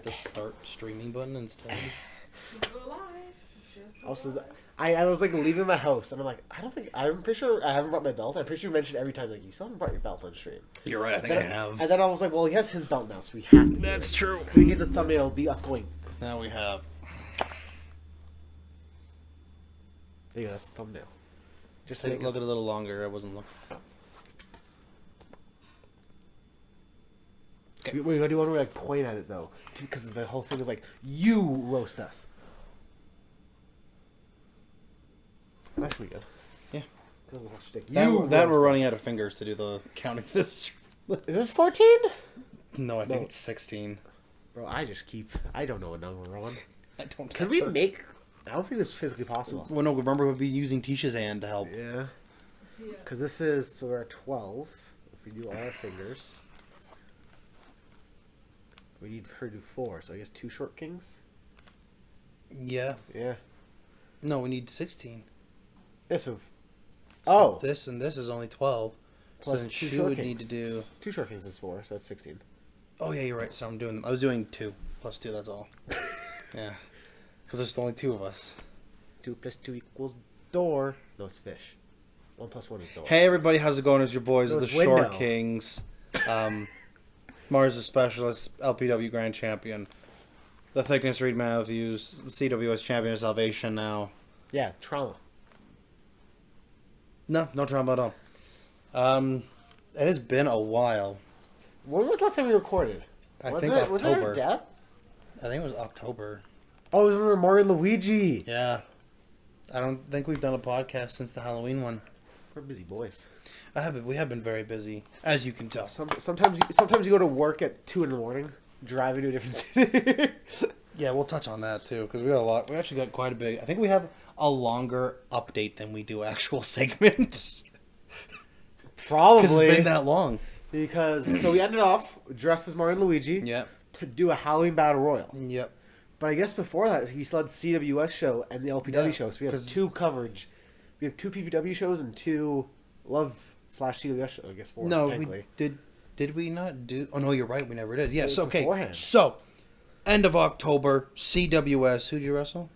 the start streaming button instead. Go live. Just go Also, live. I was like leaving my house, and I'm like, I'm pretty sure I haven't brought my belt. I'm pretty sure you mentioned every time, like, you still haven't brought your belt on stream. You're right. I think I have. And then I was like, well, he has his belt now, so we have to. That's true. So we get the thumbnail, be us going. Because now we have. There you go, that's the thumbnail. Just Take make look at it a little longer. I wasn't looking. we gotta do one where we like point at it though, because the whole thing is like, you roast us. That should be good. Yeah. That's the whole shtick. Then You we're roast running us. out of fingers to do the counting this. Is this 14? No, I think No. it's 16. Bro, I don't know what number we're on. I don't. Can we make? I don't think this is physically possible. Well, no. Remember, we'll be using Tisha's hand to help. Yeah. Yeah. Because this is, so we're at 12. If we do all our fingers. We need her to do 4, so I guess 2 short kings? Yeah. Yeah. No, we need 16. This of. Oh! This and this is only 12. Plus so then 2 she short would need to kings. do. 2 short kings is 4, so that's 16. Oh yeah, you're right. So I'm doing them. I was doing 2 plus 2. That's all. Yeah. Because there's only 2 of us. 2 plus 2 equals door. No, it's fish. 1 plus 1 is door. Hey everybody, how's it going? It's your boys, No, the it's Short window. Kings. Mars the Specialist, LPW Grand Champion. The Thickness Reed Matthews, CWS Champion of Salvation now. Yeah, trauma. No trauma at all. It has been a while. When was the last time we recorded? I was think it? Was it October. her death? I think it was October. Oh, it was when we were Mario and Luigi. Yeah. I don't think we've done a podcast since the Halloween one. We're busy boys. We have been very busy, as you can tell. Sometimes you go to work at 2 in the morning, driving to a different city. Yeah, we'll touch on that too, because we got a lot. We actually got quite a big. I think we have a longer update than we do actual segments. Probably. Because it's been that long. Because, so we ended off dressed as Mario and Luigi Yep. to do a Halloween Battle Royal. Yep. But I guess before that, we still had the CWS show and the LPW Yeah, show. So we have 'cause- 2 coverage. We have 2 PPW shows and 2 Love/CWS shows, I guess 4, No, technically. we did we not do? Oh no, you're right. We never did. Yes. It was Okay. beforehand. So, end of October, CWS. Who'd you wrestle?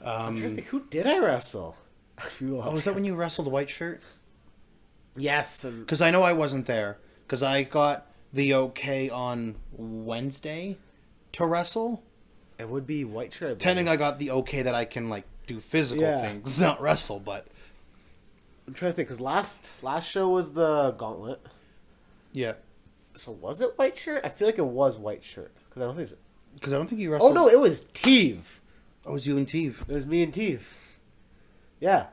I'm trying to think, who did I wrestle? Oh, was that when you wrestled the white shirt? Yes. And Because I know I wasn't there. Because I got the okay on Wednesday to wrestle. it would be White Shirt. I believe. Tending I got the okay that I can like do physical Yeah. things, not wrestle. But I'm trying to think, because last show was the Gauntlet. yeah, So was it White Shirt? I feel like it was White Shirt. Because I don't think it's... because I don't think you Oh, wrestled. no, it was Teve. Oh, it was you and Teve. It was me and Teve. Yeah.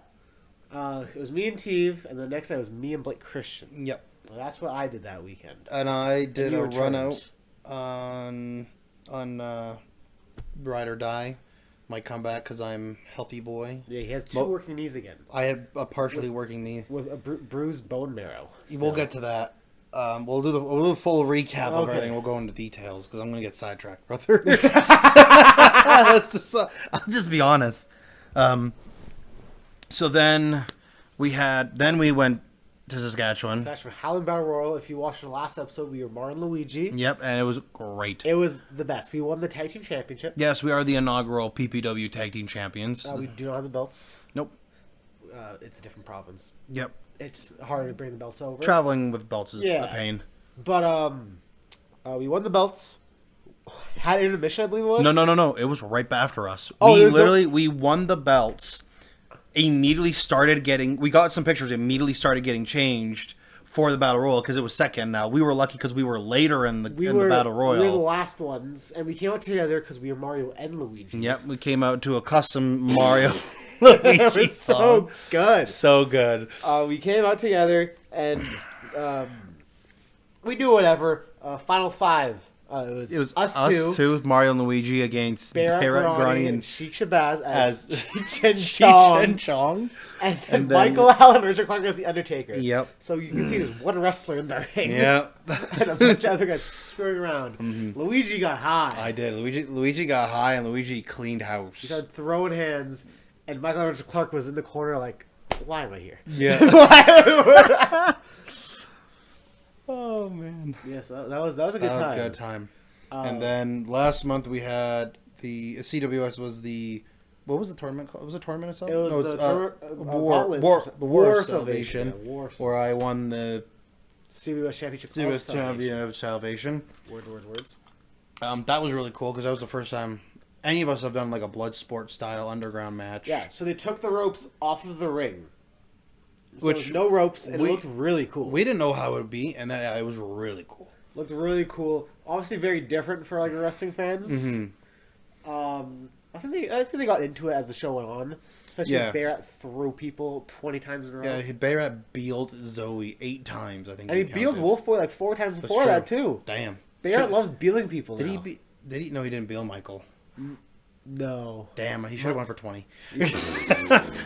It was me and Teve, and the next night was me and Blake Christian. Yep. Well, that's what I did that weekend. And I did you a returned. run out on Ride or Die. My comeback because I'm healthy boy. Yeah, he has 2 Well- working knees again. I have a partially working knee. With a bruised bone marrow. We'll still. get to that. We'll do a full recap of Okay. everything. We'll go into details because I'm gonna get sidetracked, brother. I'll just be honest. So then we went to Saskatchewan. That's for Howling Battle Royal. If you watched the last episode, we were Mario and Luigi. Yep, and it was great. It was the best. We won the tag team championship. Yes, we are the inaugural PPW Tag Team Champions. We do not have the belts. Nope. It's a different province. Yep. It's harder to bring the belts over. Traveling with belts is Yeah. a pain. But we won the belts. Had intermission, I believe it was. No. It was right after us. Oh, We there's no- literally we won the belts. Immediately started getting. We got some pictures. Immediately started getting changed for the battle royal because it was second. Now we were lucky because we were later in the We in were the battle We were the royal. last ones, and we came out together because we were Mario and Luigi. Yep, we came out to a custom Mario Luigi It was so song. good. So good. We came out together, and we do whatever. Final 5. It was us two, Mario and Luigi against Barrett Barrett Grani, Grani and and Sheik Shabazz as Cheech and Cheech and Chong, Chong. and then And then- Michael Allen, Richard Clark as the Undertaker. Yep. So you can see there's one wrestler in the ring. Yep. And a bunch of other guys screwing around. Luigi got high. I did. Luigi got high and Luigi cleaned He house. started throwing hands, and Michael Allen Richard Clark was in the corner like, why am I here? Yeah. Oh man, Yes, that was a good that was time. a good time. Um, And then last month we had the CWS was the what was the tournament called? Was it a tournament itself? It was No, the it's, Gauntlet War, for- the War of Salvation. Salvation, Yeah, War of where I won the CBS Championship. CWS Salvation. Champion of Salvation. Words. That was really cool because that was the first time any of us have done like a blood sport style underground match. Yeah, so they took the ropes off of the ring. So Which no ropes, and we- it looked really cool. We didn't know how it would be, and that, yeah, it was really cool. Looked really cool. Obviously, very different for like wrestling fans. Mm-hmm. I think they got into it as the show went on. Especially Yeah. as Barrett threw people 20 times in a row. Yeah, Bayrat bealed Zoe 8 times, I think. and he we bealed counted. Wolfboy like 4 times That's before true. that too. Damn. Barrett loves bealing people. Did now. he be? Did he? No, he didn't beal Michael. No. Damn, he should have won for 20.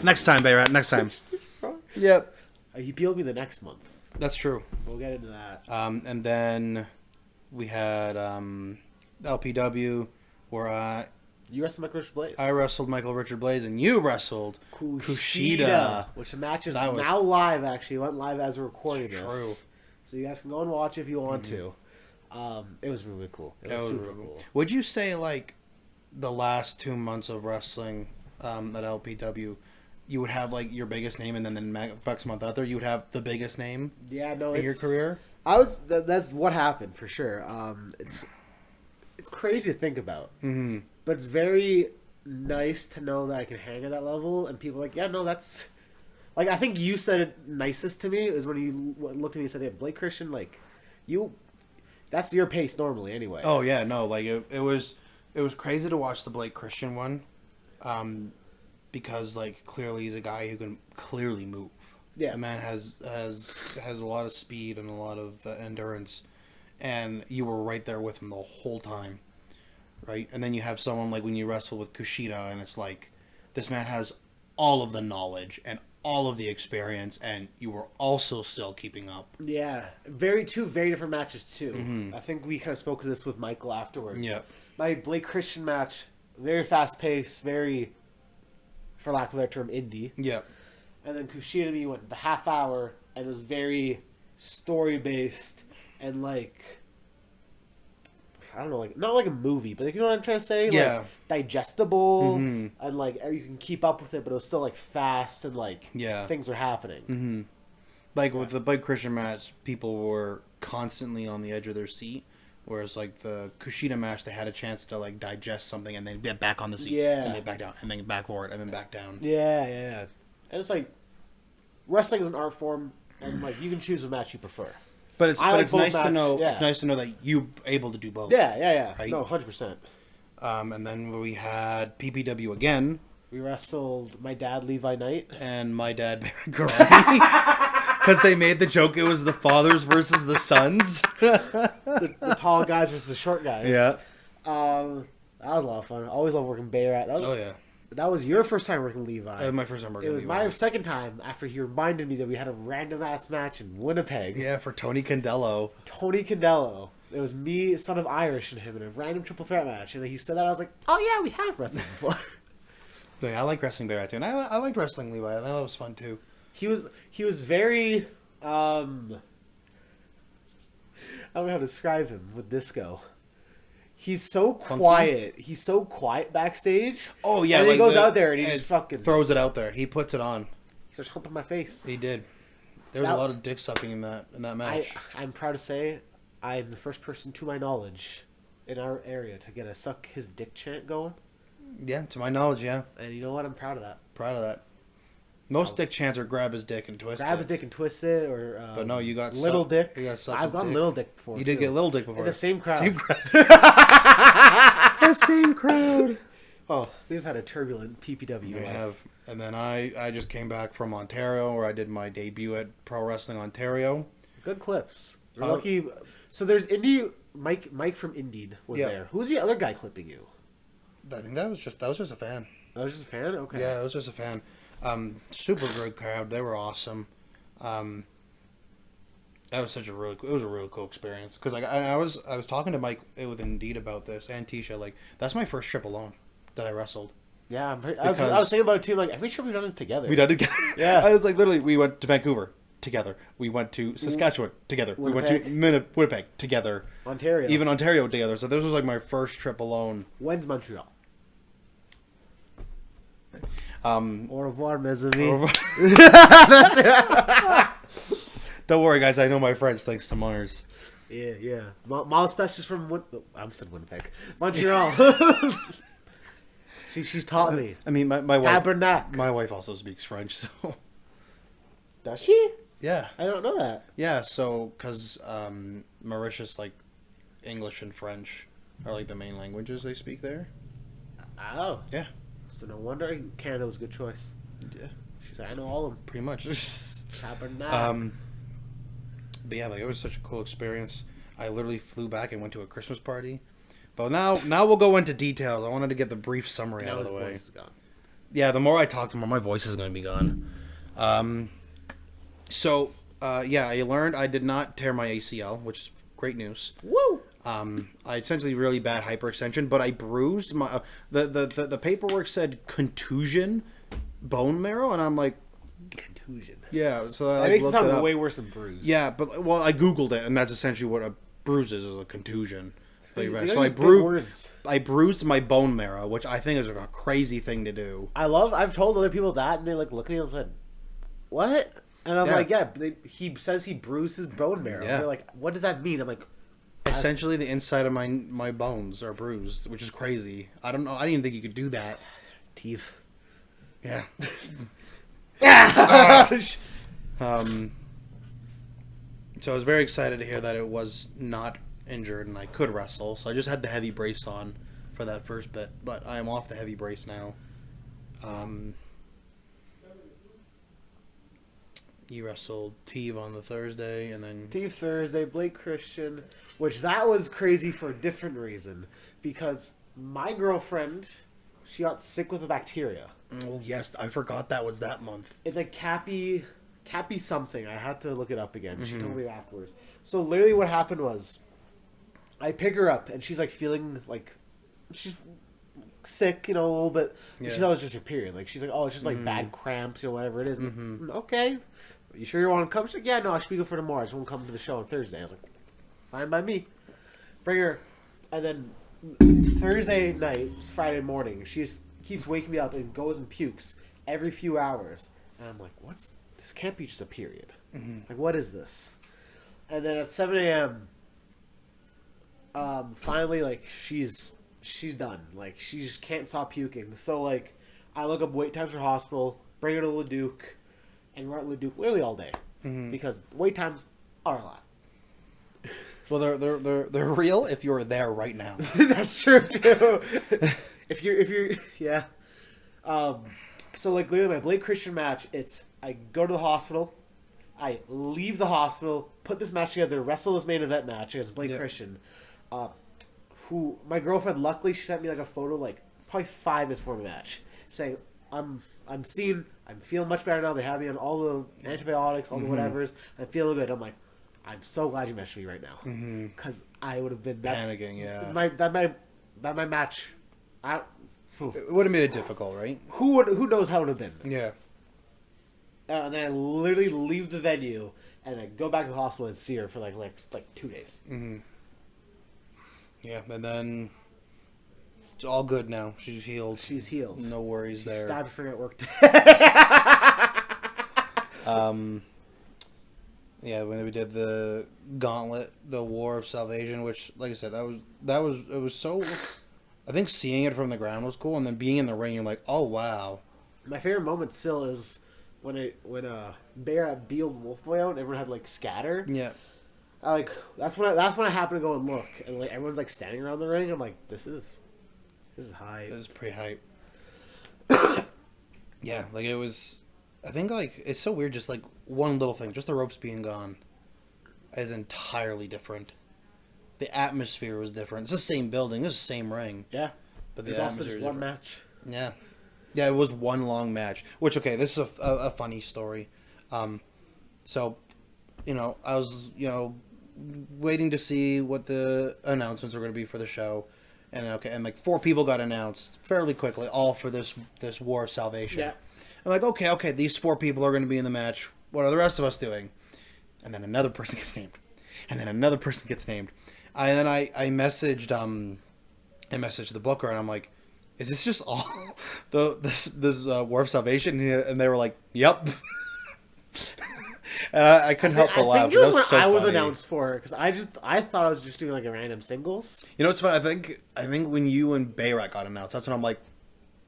Next time, Bayrat. Next time. Yep. He bealed me the next month. That's true. We'll get into that. And then we had LPW, where You wrestled Michael Richard Blaze. I wrestled Michael Richard Blaze, and you wrestled Kushida. Which the match is That was- now live, actually. It went live as we're recording It's this. true. So you guys can go and watch if you want to. It was really cool. It was super really cool. Would you say like the last 2 months of wrestling at LPW, you would have like your biggest name, and then the next month out there, you would have the biggest name Yeah, no, in your career? That's what happened for sure. It's crazy to think about, but it's very nice to know that I can hang at that level, and people are like, yeah, no, that's like I think you said it nicest to me is when you looked at me and said, "Hey, Blake Christian, like you, that's your pace normally anyway." Oh yeah, no, like it was crazy to watch the Blake Christian one, because like clearly he's a guy who can clearly move. Yeah. The man has a lot of speed and a lot of endurance, and you were right there with him the whole time, right? And then you have someone like when you wrestle with Kushida, and it's like this man has all of the knowledge and all of the experience, and you were also still keeping up. Yeah, two very different matches too. I think we kind of spoke to this with Michael afterwards. Yeah. My Blake Christian match, very fast paced, very, for lack of a better term, indie. Yeah. And then Kushida to me went the half hour and it was very story based and like I don't know, like not like a movie, but like, you know what I'm trying to say? Yeah. Like digestible and like you can keep up with it, but it was still like fast and like Yeah. things were happening. Like with the Blake Christian match, people were constantly on the edge of their seat. Whereas like the Kushida match, they had a chance to like digest something and then get back on the seat. Yeah. And then back down. And then back forward. And then back down. Yeah. And it's like wrestling is an art form and like you can choose a match you prefer. But it's I like it's both nice to matches, know. yeah. It's nice to know that you're able to do both. Yeah. Right. No, 100%. And then we had PPW again, We wrestled my dad Levi Knight. and my dad Barrett Karate. Because they made the joke it was the fathers versus the sons. The tall guys versus the short guys. Yeah. That was a lot of fun. I always love working Bayrat. Oh yeah. That was your first time working Levi. That was my first time working. It was Levi. my second time after he reminded me that we had a random ass match in Winnipeg. Yeah, for Tony Candello. Tony Candello. It was me, son of Irish, and him in a random triple threat match. And he said that I was like, oh yeah, we have wrestled before. But yeah, I like wrestling Barrett too, and I liked wrestling Levi. I thought it was fun too. He was very I don't know how to describe him with disco. He's so quiet. He's so quiet backstage. Oh yeah, And then he like goes out there and he and just fucking throws it out there. He puts it on. he starts humping my face. He did. There was That- a lot of dick sucking in that match. I'm proud to say I'm the first person to my knowledge in our area to get a suck his dick chant going. Yeah, to my knowledge, yeah. And you know what? I'm proud of that. Proud of that. Most dick chants are grab his dick and twist Grab it. his dick and twist it, or But no, you got little suck- dick. you got suck I was his on dick. little dick before. You did too. get little dick before. In the same crowd. Same crowd. the same crowd. Oh, we've had a turbulent PPW. We life. have. And then I just came back from Ontario, where I did my debut at Pro Wrestling Ontario. Good clips. We're Oh. lucky. So there's Indie Mike from Indeed was Yeah. there. Who's the other guy clipping you? I think that was just a fan. I was just a fan. Okay. Yeah, I was just a fan. Super good crowd. They were awesome. That was it was a really cool experience because I was talking to Mike with Indeed about this and Tisha, like that's my first trip alone that I wrestled. Yeah, I Because- was thinking about it too. Like, I'm pretty sure we've done this together. We done it together. Yeah. I was like literally we went to Vancouver together. We went to Saskatchewan together. We went Winnipeg. to Winnipeg together. Ontario. Even Ontario together. So this was like my first trip alone. When's Montreal? Um, Au revoir, mes amis. Don't worry, guys. I know my French thanks to Mars. Yeah. Malespèce is from I'm said Winnipeg. Montreal. She's taught me. I mean, my wife. Tabernacle. My wife also speaks French, so Does she? yeah, I don't know that. yeah. So because Mauritius, like English and French are like the main languages they speak there. Oh. Yeah, So no wonder Canada was a good choice. yeah, She's like, I know all of them. pretty much. Tabernacle. But yeah, like it was such a cool experience. I literally flew back and went to a Christmas party. But now we'll go into details. I wanted to get the brief summary Now out of his the way. voice is gone. Yeah, the more I talk, the more my voice is going to be gone. Yeah, I learned I did not tear my ACL, which is great news. Woo! I essentially really bad hyperextension, but I bruised my the paperwork said contusion, bone marrow, and I'm like, Contusion. yeah. So I That makes it looked it sound up. way worse than bruise. Yeah, but well, I googled it, and that's essentially what a bruise is a contusion. So, They so use I big bruised. words. I bruised my bone marrow, which I think is a crazy thing to do. I've told other people that, and they like look at me and said, "What?" And I'm Yeah. like, "Yeah." He says he bruised his bone marrow. Yeah. They're like, "What does that mean?" I'm like, Essentially, the inside of my bones are bruised, which is crazy. I don't know. I didn't even think you could do that. "Teeth." Yeah. Yeah. So I was very excited to hear that it was not injured and I could wrestle. So I just had the heavy brace on for that first bit, but I am off the heavy brace now. You wrestled Teve on the Thursday, and then Steve Thursday, Blake Christian, which that was crazy for a different reason because my girlfriend, she got sick with a bacteria. oh yes, I forgot that was that month. It's like Cappy something. I had to look it up again. She told me afterwards. So literally what happened was I pick her up and she's like feeling like she's sick, a little bit. Yeah. She thought it was just her period. Like she's like, oh, it's just like bad cramps, whatever it is. Okay. You sure you want to come? She's like, yeah, no, I should be good for tomorrow. I just won't come to the show on Thursday. I was like, fine by me. Bring her. And then Thursday night, it's Friday morning, she just keeps waking me up and goes and pukes every few hours. And I'm like, this can't be just a period. Like, what is this? And then at 7 a.m., finally, like, she's done. Like, she just can't stop puking. So, like, I look up wait times for hospital, bring her to Leduc, and we're at Leduc literally all day. Because wait times are a lot. Well, they're real if you're there right now. That's true, too. if you're, yeah. So, like, literally my Blake Christian match, it's, I go to the hospital, I leave the hospital, put this match together, wrestle this main event match against Blake Yep. Christian, who, my girlfriend, luckily, she sent me, like, a photo, like, probably 5 minutes before the match, saying, I'm seen, I'm feeling much better now, they have me on all the antibiotics, all the whatevers, I'm feeling good. I'm like, I'm so glad you messaged me right now, because I would have been, Panicking, yeah. my match, It would have made it difficult, right? who knows how it would have been. Yeah. And then I literally leave the venue and I go back to the hospital and see her for like 2 days. Yeah, and then it's all good now. She's healed. She's healed. No worries She there. stabbed her finger at work. Yeah, when we did the Gauntlet, the War of Salvation, which, like I said, it was so. I think seeing it from the ground was cool, and then being in the ring, you're like, oh wow. My favorite moment still is when Bear bealed Wolfboy out and everyone had like scatter. Yeah. That's when I happened to go and look and like everyone's like standing around the ring. I'm like, this is high. It was pretty hype. Yeah, like it was. I think like it's so weird. Just like one little thing, just the ropes being gone, is entirely different. The atmosphere was different. It's the same building, it's the same ring, Yeah, but the there's also atmosphere just is one different. match. Yeah, yeah, it was one long match. Which okay, this is a funny story. So, I was waiting to see what the announcements were going to be for the show, and like 4 people got announced fairly quickly, all for this War of Salvation. Yeah. I'm like, okay, these 4 people are going to be in the match. what are the rest of us doing? And then another person gets named, and then another person gets named. And then I messaged the booker, and I'm like, is this just all this War of Salvation? And they were like, yep. And I couldn't help but laugh. I think it was That when so I was funny. announced for it, because I thought I was just doing like a random singles. You know what's funny? I think when you and Bayrak got announced, that's when I'm like,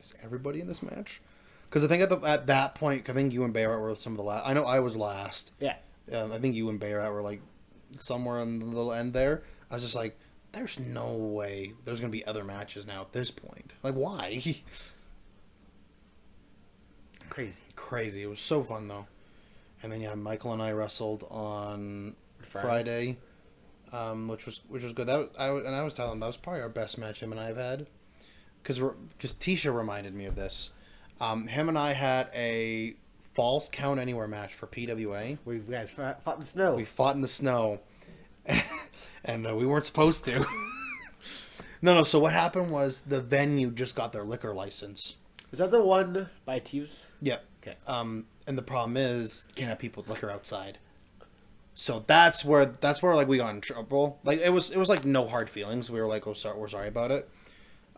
is everybody in this match? Because I think at that point, I think you and Bayrak were some of the last. I know I was last. Yeah. I think you and Bayrak were like somewhere on the little end there. I was just like, there's no way there's gonna be other matches now at this point. Like, why? Crazy. Crazy. It was so fun though. And then yeah, Michael and I wrestled on Friday, which was good. I was telling him that was probably our best match him and I have had, because Tisha reminded me of this. Him and I had a false count anywhere match for PWA. Where you guys fought in the snow. We fought in the snow, and we weren't supposed to. No. So what happened was the venue just got their liquor license. Is that the one by Tews? Yep. Okay. And the problem is you can't have people with liquor outside. So that's where like we got in trouble. Like it was like no hard feelings. We were like, oh, sorry, we're sorry about it.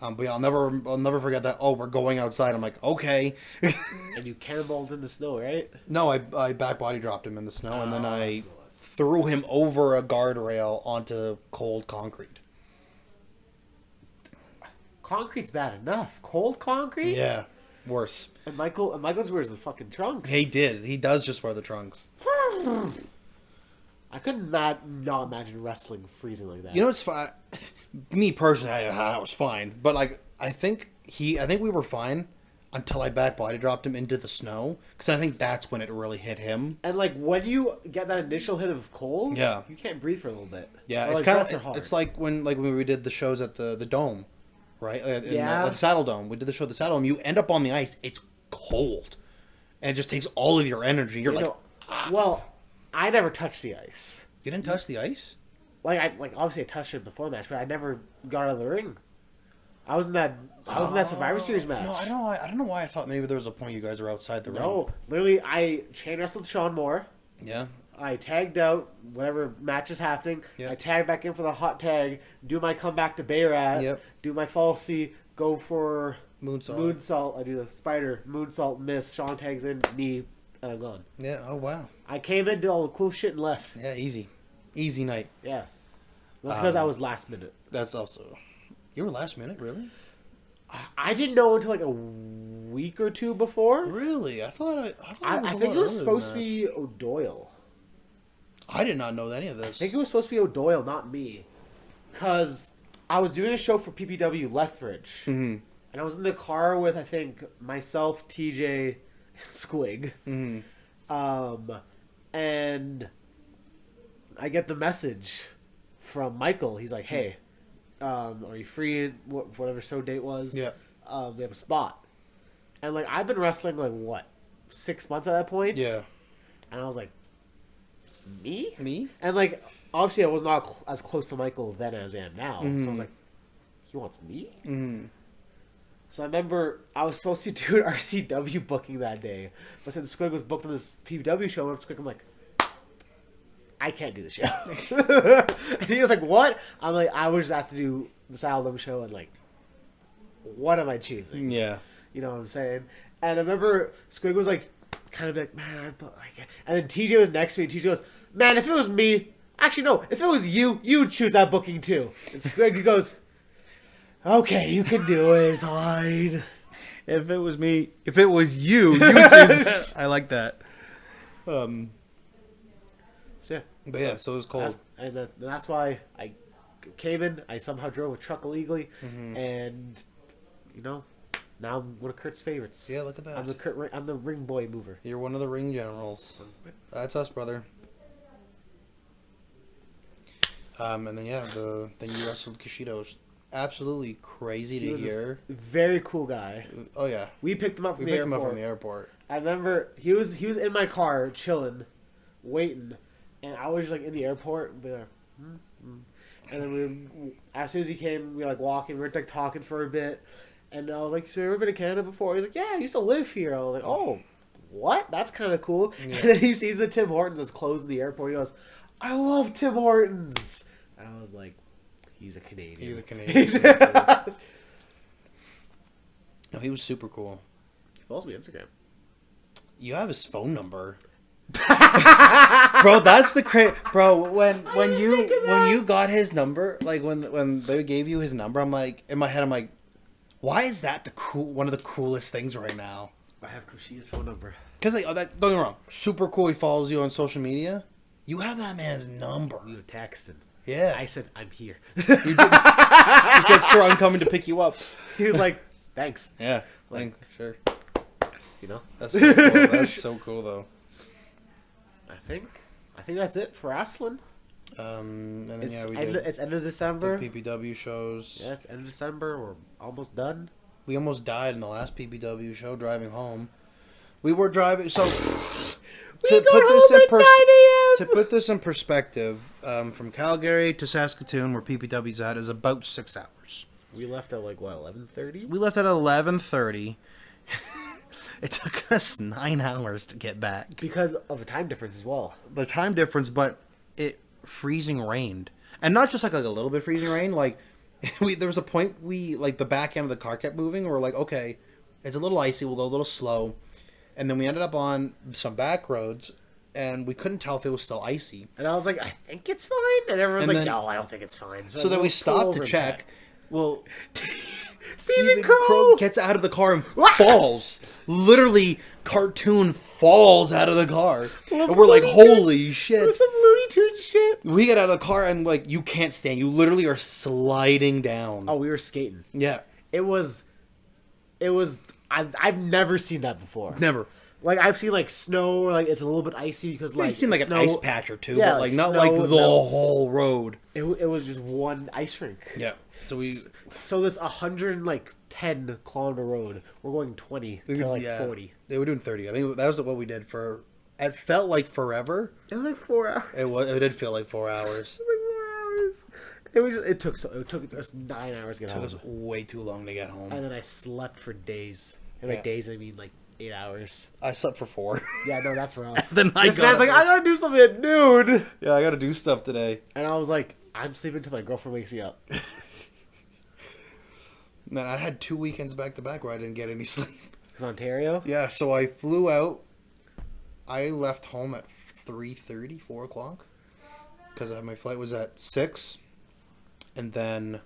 But yeah, I'll never forget that. Oh, we're going outside. I'm like, okay. And you cannonballed in the snow, right? No, I back body dropped him in the snow, and then I that's what it was. threw him over a guardrail onto cold concrete. Concrete's bad enough. Cold concrete? Yeah, worse. And Michael's wears the fucking trunks. He did. He does just wear the trunks. I could not imagine wrestling freezing like that. You know, it's fine. Me personally, I was fine, but like I think we were fine until I back body dropped him into the snow, because I think that's when it really hit him. And like when you get that initial hit of cold, Yeah. you can't breathe for a little bit. Yeah, Or, it's like, kind breaths are of hard. it's like when we did the shows at the dome, right? Yeah. The Saddle Dome. We did the show at the Saddle Dome. You end up on the ice. It's cold, and it just takes all of your energy. You're You like, know, well, I never touched the ice. you didn't touch the ice. Like obviously I touched it before the match, but I never got out of the ring. I was in that Survivor Series match. No, I don't know. I don't know why I thought maybe there was a point you guys were outside the ring. No, literally, I chain wrestled Sean Moore. Yeah. I tagged out whatever match is happening. Yep. I tag back in for the hot tag, do my comeback to Bayrat, Yep. do my falsy, go for Moonsault. moonsault. I do the spider, moonsault, miss. Sean tags in, knee, and I'm gone. Yeah. Oh wow. I came in, did all the cool shit, and left. Yeah. Easy night. Yeah. That's because I was last minute. That's also. You were last minute, really? I didn't know until like a week or two before. Really? I thought I think it was supposed to be O'Doyle. I did not know any of this. I think it was supposed to be O'Doyle, not me. Because I was doing a show for PPW Lethbridge. Mhm. And I was in the car with, I think, myself, TJ, and Squig. Mhm. And I get the message from Michael. He's like, hey, are you free? Whatever show date was. Yeah. We have a spot. And, like, I've been wrestling, like, what, 6 months at that point? Yeah. And I was like, me? Me? And, like, obviously I was not as close to Michael then as I am now. So I was like, he wants me? Mm. So I remember I was supposed to do an RCW booking that day. But since Squig was booked on this PPW show, I'm like, I can't do the show. And he was like, what? I'm like, I was just asked to do the Saladum show, and like, what am I choosing? Yeah. You know what I'm saying? And I remember Squig was like, kind of like, man, and then TJ was next to me, and TJ goes, man, if it was me, actually no, if it was you, you would choose that booking too. And Squig goes, okay, you can do it, fine. If it was me, if it was you, you would choose. I like that. So yeah. But yeah, so it was cold. That's why I came in. I somehow drove a truck illegally, and you know, now I'm one of Kurt's favorites. Yeah, look at that. I'm the ring boy mover. You're one of the ring generals. That's us, brother. And then yeah, then you wrestled Kushida. It was absolutely crazy He to was hear. a very cool guy. Oh yeah, We picked him up we from the picked airport. him up from the airport. I remember he was in my car chilling, waiting, and I was just like in the airport, and be like, and then as soon as he came, we were like walking, we were like talking for a bit, and I was like, "So you ever been to Canada before?" He's like, "Yeah, I used to live here." I was like, "Oh, what? That's kind of cool. And then he sees the Tim Hortons is closed in the airport. He goes, I love Tim Hortons. And I was like, he's a Canadian. He's a Canadian. No, he was super cool. He follows me on Instagram. You have his phone number. Bro, that's the bro, when you got his number, like when they gave you his number, I'm like, in my head I'm like, why is that one of the coolest things right now? I have Kushida's phone number. Because like, don't get me wrong, super cool, he follows you on social media. You have that man's number. We were texting. Yeah. I said, I'm here. You said, sir, I'm coming to pick you up. He was like, thanks. Yeah, like, sure. You know? That's so cool. That's so cool, though. I think that's it for wrestling. And then, It's, we end, did it's end of December. the PPW shows. Yeah, it's end of December. We're almost done. We almost died in the last PPW show driving home. We were driving, so to put this in perspective, from Calgary to Saskatoon, where PPW's at, is about 6 hours. We left at like what, 11:30? We left at 11:30. It took us 9 hours to get back. Because of a time difference as well. The time difference, but it freezing rained, and not just like a little bit freezing rain. Like there was a point like the back end of the car kept moving. We're like, okay, it's a little icy. We'll go a little slow, and then we ended up on some back roads, and we couldn't tell if it was still icy. And I was like, I think it's fine. And everyone's And like, then- no, I don't think it's fine. So then we stopped to check. Well, Stephen Crow gets out of the car and falls. Literally, cartoon falls out of the car. And we're like, holy It shit. was some Looney Tunes shit. We get out of the car and like, you can't stand. You literally are sliding down. Oh, we were skating. Yeah. It was. I've never seen that before. Never. Like I've seen like snow, or like it's a little bit icy because like I've seen like snow, an ice patch or two, Yeah, but like like not snow like the melts. whole road. It was just one ice rink. Yeah. So we. So this 110-kilometer road, we're going 20 to like 40. They were doing 30. I think that was what we did for. It felt like forever. It was like 4 hours. It did feel like 4 hours. It took us 9 hours to get It home, was way too long to get home. and then I slept for days. And by Yeah. days I mean like 8 hours. I slept for 4. Yeah, no, that's rough. Then I This got man's like, up. I gotta do something at noon. Yeah, I got to do stuff today. And I was like, I'm sleeping until my girlfriend wakes me up. Man, I had 2 weekends back to back where I didn't get any sleep. Because Ontario? Yeah, so I flew out. I left home at 3:30, 4 o'clock. Because my flight was at 6. And then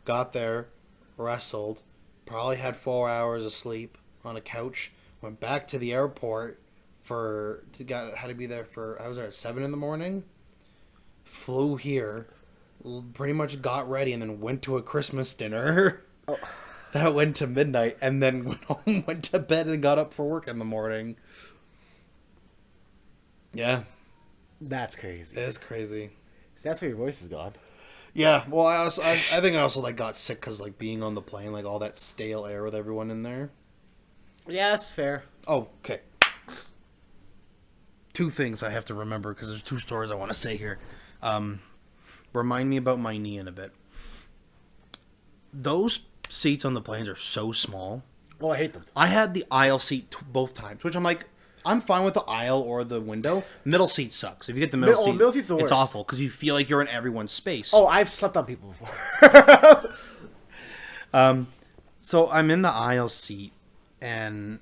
got there, wrestled, probably had 4 hours of sleep on a couch. Went back to the airport had to be there I was there at 7 in the morning. Flew here, pretty much got ready, and then went to a Christmas dinner. Oh. That went to midnight, and then went home, went to bed, and got up for work in the morning. Yeah, That's crazy. it is crazy. So that's where your voice is gone. Yeah, well, I think I also like got sick because like being on the plane, like all that stale air with everyone in there. Yeah, that's fair. Oh, okay. 2 things I have to remember because there's 2 stories I want to say here. Remind me about my knee in a bit. Those seats on the planes are so small. Oh, I hate them. I had the aisle seat both times, which I'm like, I'm fine with the aisle or the window. Middle seat sucks. If you get the middle seat, middle seat's the it's worst. awful because you feel like you're in everyone's space. Oh, I've slept on people before. So I'm in the aisle seat, and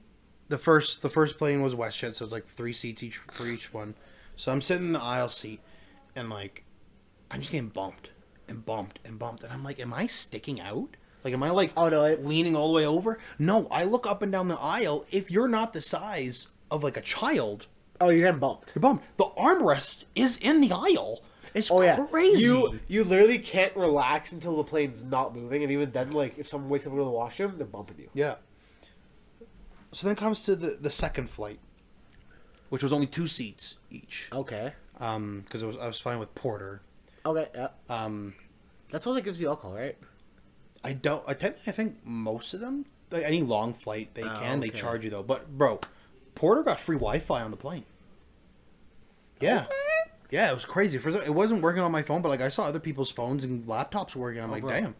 the first plane was WestJet, so it's like 3 seats for each one. So I'm sitting in the aisle seat, and like, I'm just getting bumped and bumped and bumped, and I'm like, am I sticking out? Like, am I like Oh, no, leaning all the way over? No, I look up and down the aisle. If you're not the size of like a child, Oh, you're getting bumped. you're bumped. The armrest is in the aisle. It's Oh yeah, crazy. You literally can't relax until the plane's not moving, and even then, like if someone wakes up to go to the washroom, they're bumping you. Yeah. So then comes to the second flight, which was only 2 seats each. Okay. Because I was flying with Porter. Okay. Yeah. That's all that gives you alcohol, right? I think most of them, like any long flight, they okay. charge you though. But bro, Porter got free Wi-Fi on the plane. Yeah. Yeah, it was crazy. It wasn't working on my phone, but like I saw other people's phones and laptops working. I'm like, bro. damn.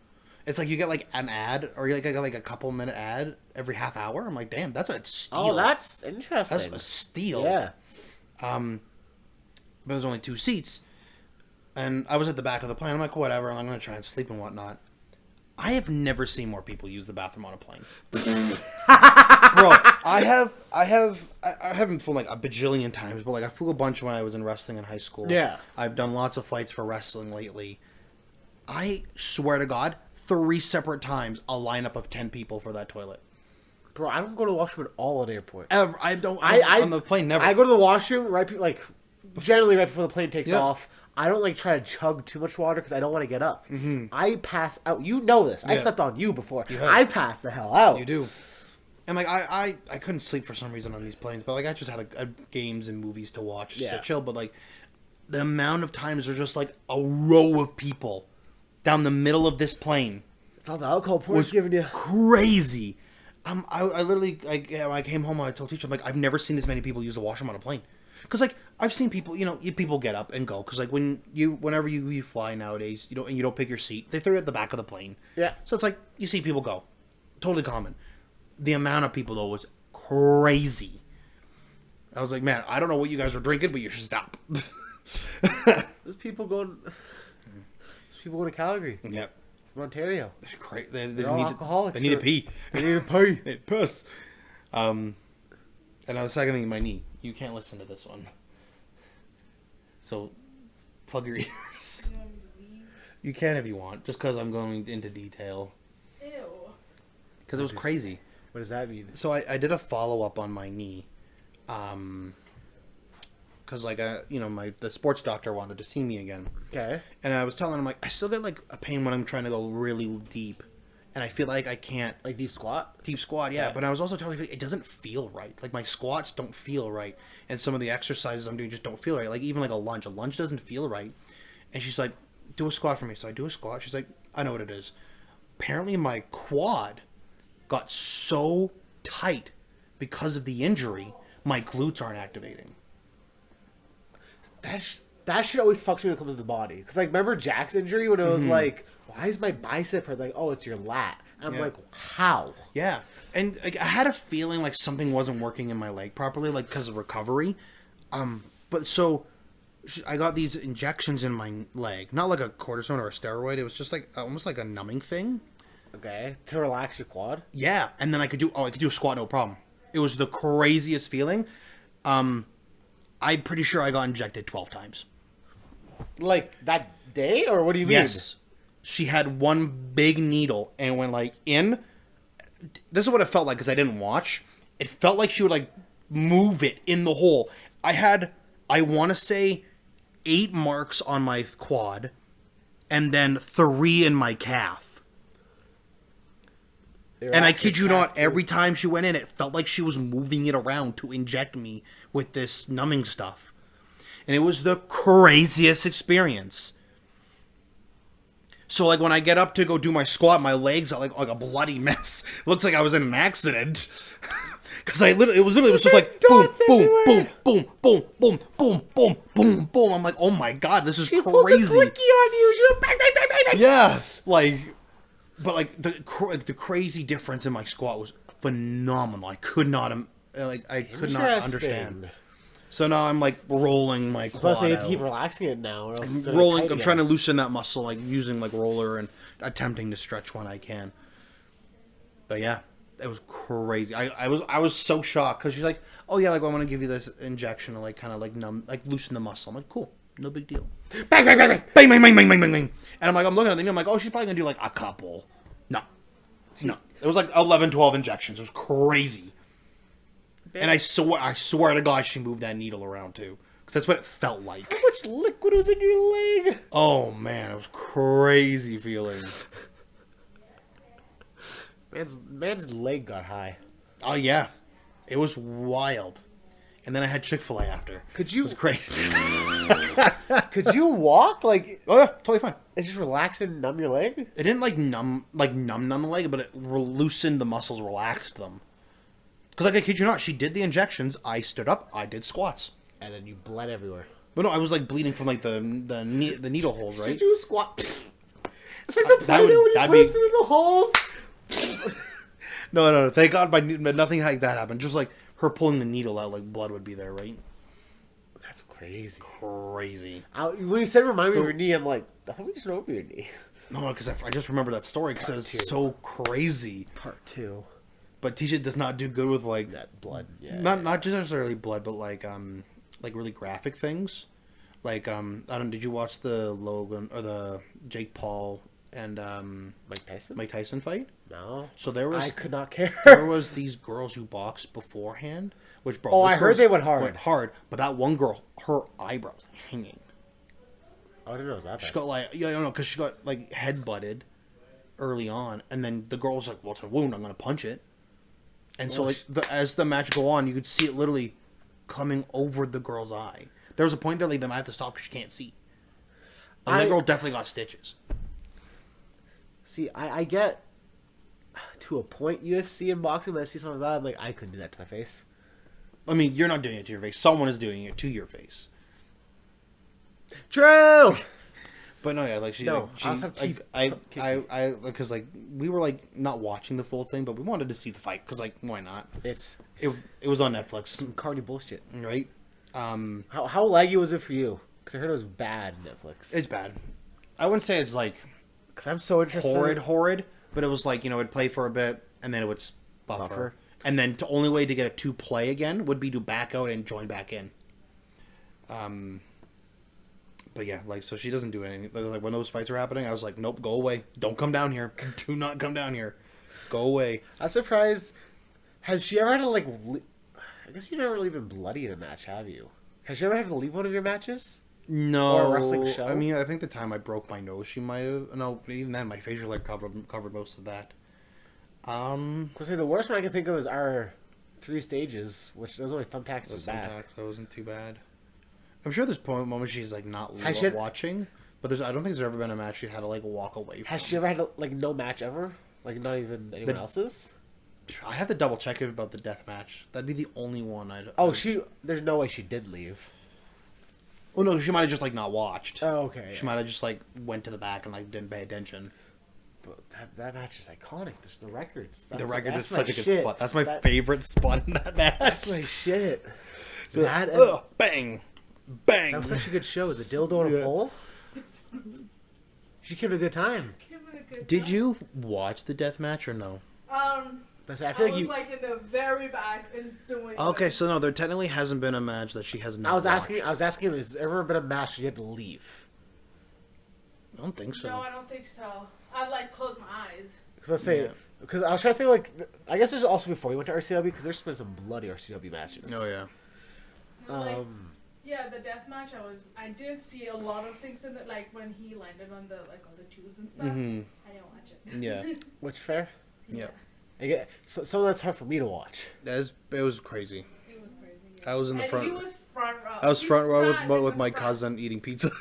It's like you get like an ad, or you like a couple minute ad every half hour. I'm like, damn, that's a steal. Oh, that's interesting. That's a steal. Yeah. But there's only 2 seats, and I was at the back of the plane. I'm like, whatever. I'm gonna try and sleep and whatnot. I have never seen more people use the bathroom on a plane. Bro, I haven't flown like a bajillion times, but like I flew a bunch when I was in wrestling in high school. Yeah. I've done lots of flights for wrestling lately. I swear to God, 3 separate times a lineup of 10 people for that toilet. Bro, I don't go to the washroom at all at airports. Ever. I don't. On the plane, never. I go to the washroom generally right before the plane takes Yeah. off. I don't like try to chug too much water because I don't want to get up. Mm-hmm. I pass out. You know this. I Yeah. slept on you before. You have. I pass the hell out. You do. And like I couldn't sleep for some reason on these planes, but like I just had games and movies to watch, just to Yeah. chill. But like the amount of times there's just like a row of people down the middle of this plane It's all the alcohol was Port's giving you. crazy. I literally when I came home, I told teacher, I'm like, I've never seen this many people use the washroom on a plane. Because like I've seen people, people get up and go. Because like whenever you fly nowadays, you don't pick your seat, they throw you at the back of the plane. Yeah. So it's like you see people go, totally common. The amount of people though was crazy. I was like, man, I don't know what you guys are drinking, but you should stop. There's people going. There's people going to Calgary Yep. from Ontario. It's crazy. They They're all alcoholics. They need to pee. They need to pee. They piss. And now the second thing, my knee. You can't listen to this one. So, plug your ears. You want me to leave? You can if you want, just because I'm going into detail. Ew. Because it was crazy. What does that mean? So I did a follow-up on my knee. Because like the sports doctor wanted to see me again. Okay. And I was telling him like I still get like a pain when I'm trying to go really deep. And I feel like I can't Like deep squat? deep squat, yeah. But I was also telling her it doesn't feel right. Like my squats don't feel right, and some of the exercises I'm doing just don't feel right. Like even like a lunge doesn't feel right. And she's like, "Do a squat for me." So I do a squat. She's like, "I know what it is." Apparently, my quad got so tight because of the injury, my glutes aren't activating. That shit always fucks me when it comes to the body. Because, like, remember Jack's injury when it was like, why is my bicep hurt? Like, oh, it's your lat. And I'm Yeah. like, how? Yeah, and like I had a feeling like something wasn't working in my leg properly, like because of recovery. But so I got these injections in my leg, not like a cortisone or a steroid. It was just like almost like a numbing thing. Okay. To relax your quad? Yeah, and then I could do a squat, no problem. It was the craziest feeling. I'm pretty sure I got injected 12 times. Like, that day? Or what do you mean? Yes. She had one big needle and went like in. This is what it felt like because I didn't watch. It felt like she would like move it in the hole. I want to say 8 marks on my quad and then 3 in my calf. And I kid you not, every time she went in, it felt like she was moving it around to inject me with this numbing stuff. And it was the craziest experience. So, like, when I get up to go do my squat, my legs are like a bloody mess. Looks like I was in an accident. Because it was just like boom, dots boom, everywhere. boom, boom, boom, boom, boom, boom, boom. I'm like, oh my god, this is She pulled the crazy. clicky on you. She went bang, bang, bang, bang, bang. Yeah, like, but like the crazy difference in my squat was phenomenal. I could not understand. Interesting. So now I'm like rolling my quad Plus, I have to out. keep relaxing it now. Or else it's gonna Rolling. tight I'm again. trying to loosen that muscle, like using like roller and attempting to stretch when I can. But yeah, it was crazy. I was so shocked because she's like, "Oh yeah, like I want to give you this injection to like kind of like numb, like loosen the muscle." I'm like, "Cool, no big deal." Bang, bang, bang, bang. Bang, bang, bang, bang, bang, bang, bang. And I'm like, I'm looking at the thing. I'm like, oh, she's probably gonna do like a couple. No. It was like 11, 12 injections. It was crazy. And I swear to God, she moved that needle around too, because that's what it felt like. How much liquid was in your leg? Oh man, it was crazy feeling. Man's leg got high. Oh yeah, it was wild. And then I had Chick-fil-A after. Could you- It was great. Could you walk? Like, Oh yeah, totally fine. it just relax and numb your leg? It didn't like numb the leg, but it loosened the muscles, relaxed them. Because like I kid you not, she did the injections. I stood up. I did squats. And then you bled everywhere. But no, I was like bleeding from like the needle holes, right? Did you squat? It's like the That Play-Doh would- when you that'd put it be- through the holes. No. Thank God, but nothing like that happened. Just like her pulling the needle out, like blood would be there, right? That's crazy. Crazy. When you said remind me of your knee, I'm like, I thought we just went over your knee. No, because I just remember that story because it's so crazy. Part 2. But Tisha does not do good with like That blood. Yeah. not just necessarily blood, but like really graphic things. Like I don't. Did you watch the Logan or the Jake Paul and Mike Tyson? Mike Tyson fight? No. So there was I could not care. there was these girls who boxed beforehand, which bro. Oh, those I heard girls they went hard. Went hard, but that one girl, her eyebrows hanging. Oh, I didn't know it was that She bad. got like I don't know because she got like head butted early on, and then the girl was like, "Well, it's a wound. I'm gonna punch it." And so Oh, like as the match go on, you could see it literally coming over the girl's eye. There was a point there like they might have to stop because she can't see. And that girl definitely got stitches. See, I get to a point UFC and boxing, but I see something like that, I'm like, I couldn't do that to my face. I mean, you're not doing it to your face. Someone is doing it to your face. True! But no, yeah, like she, No, like, she I also have teeth. I, because like we were like not watching the full thing, but we wanted to see the fight because like why not? It's It was on Netflix, some carny bullshit. right? How laggy was it for you? Because I heard it was bad Netflix. It's bad. I wouldn't say it's like Because I'm so interested. horrid, but it was like it'd play for a bit and then it would buffer. Buffer. And then the only way to get it to play again would be to back out and join back in. But yeah, like so she doesn't do anything. Like when those fights are happening, I was like, nope, go away. Don't come down here. Do not come down here. Go away. I'm surprised. Has she ever had to like? I guess you've never really been bloody in a match, have you? Has she ever had to leave one of your matches? No, Or a wrestling show? I mean, I think the time I broke my nose, she might have. No, even then, my facial hair covered most of that. Because the worst one I can think of is our 3 stages, which those only thumbtacks was bad. That wasn't too bad. I'm sure there's moments she's like not Has she- watching, but I don't think there's ever been a match she had to like walk away from. Has she ever had to, like no match ever? Like not even anyone else's? I'd have to double check about the death match. That'd be the only one I'd. Oh, there's no way she did leave. Oh no, she might have just like not watched. Oh, okay. She might have just like went to the back and like didn't pay attention. But that match is iconic. There's the records. The record is that's such my a good shit. spot. That's my favorite spot in that match. That's my shit. That, and, Ugh, bang, bang. that was such a good show. The dildo on a pole. She gave it a good time. Give it a good Did time. you watch the death match or no? That's, I I feel was like you. like in the very back and doing. Okay, so no, there technically hasn't been a match that she has not. I was asking. watched. I was asking. Has there ever been a match that you had to leave? I don't think so. No, I don't think so. I like close my eyes. Because I say, Yeah. because I was trying to think like, I guess this is also before you went to RCW because there's been some bloody RCW matches. Oh yeah. Like, yeah, the death match. I didn't see a lot of things in it. Like when he landed on the on the tubes and stuff. Mhm. I didn't watch it. Yeah. Which fair. Yeah. I get some of that's hard for me to watch. It was crazy. It was crazy. Yeah. I was in the And front. He was front row. I was He front row sat with in my the front. cousin eating pizza.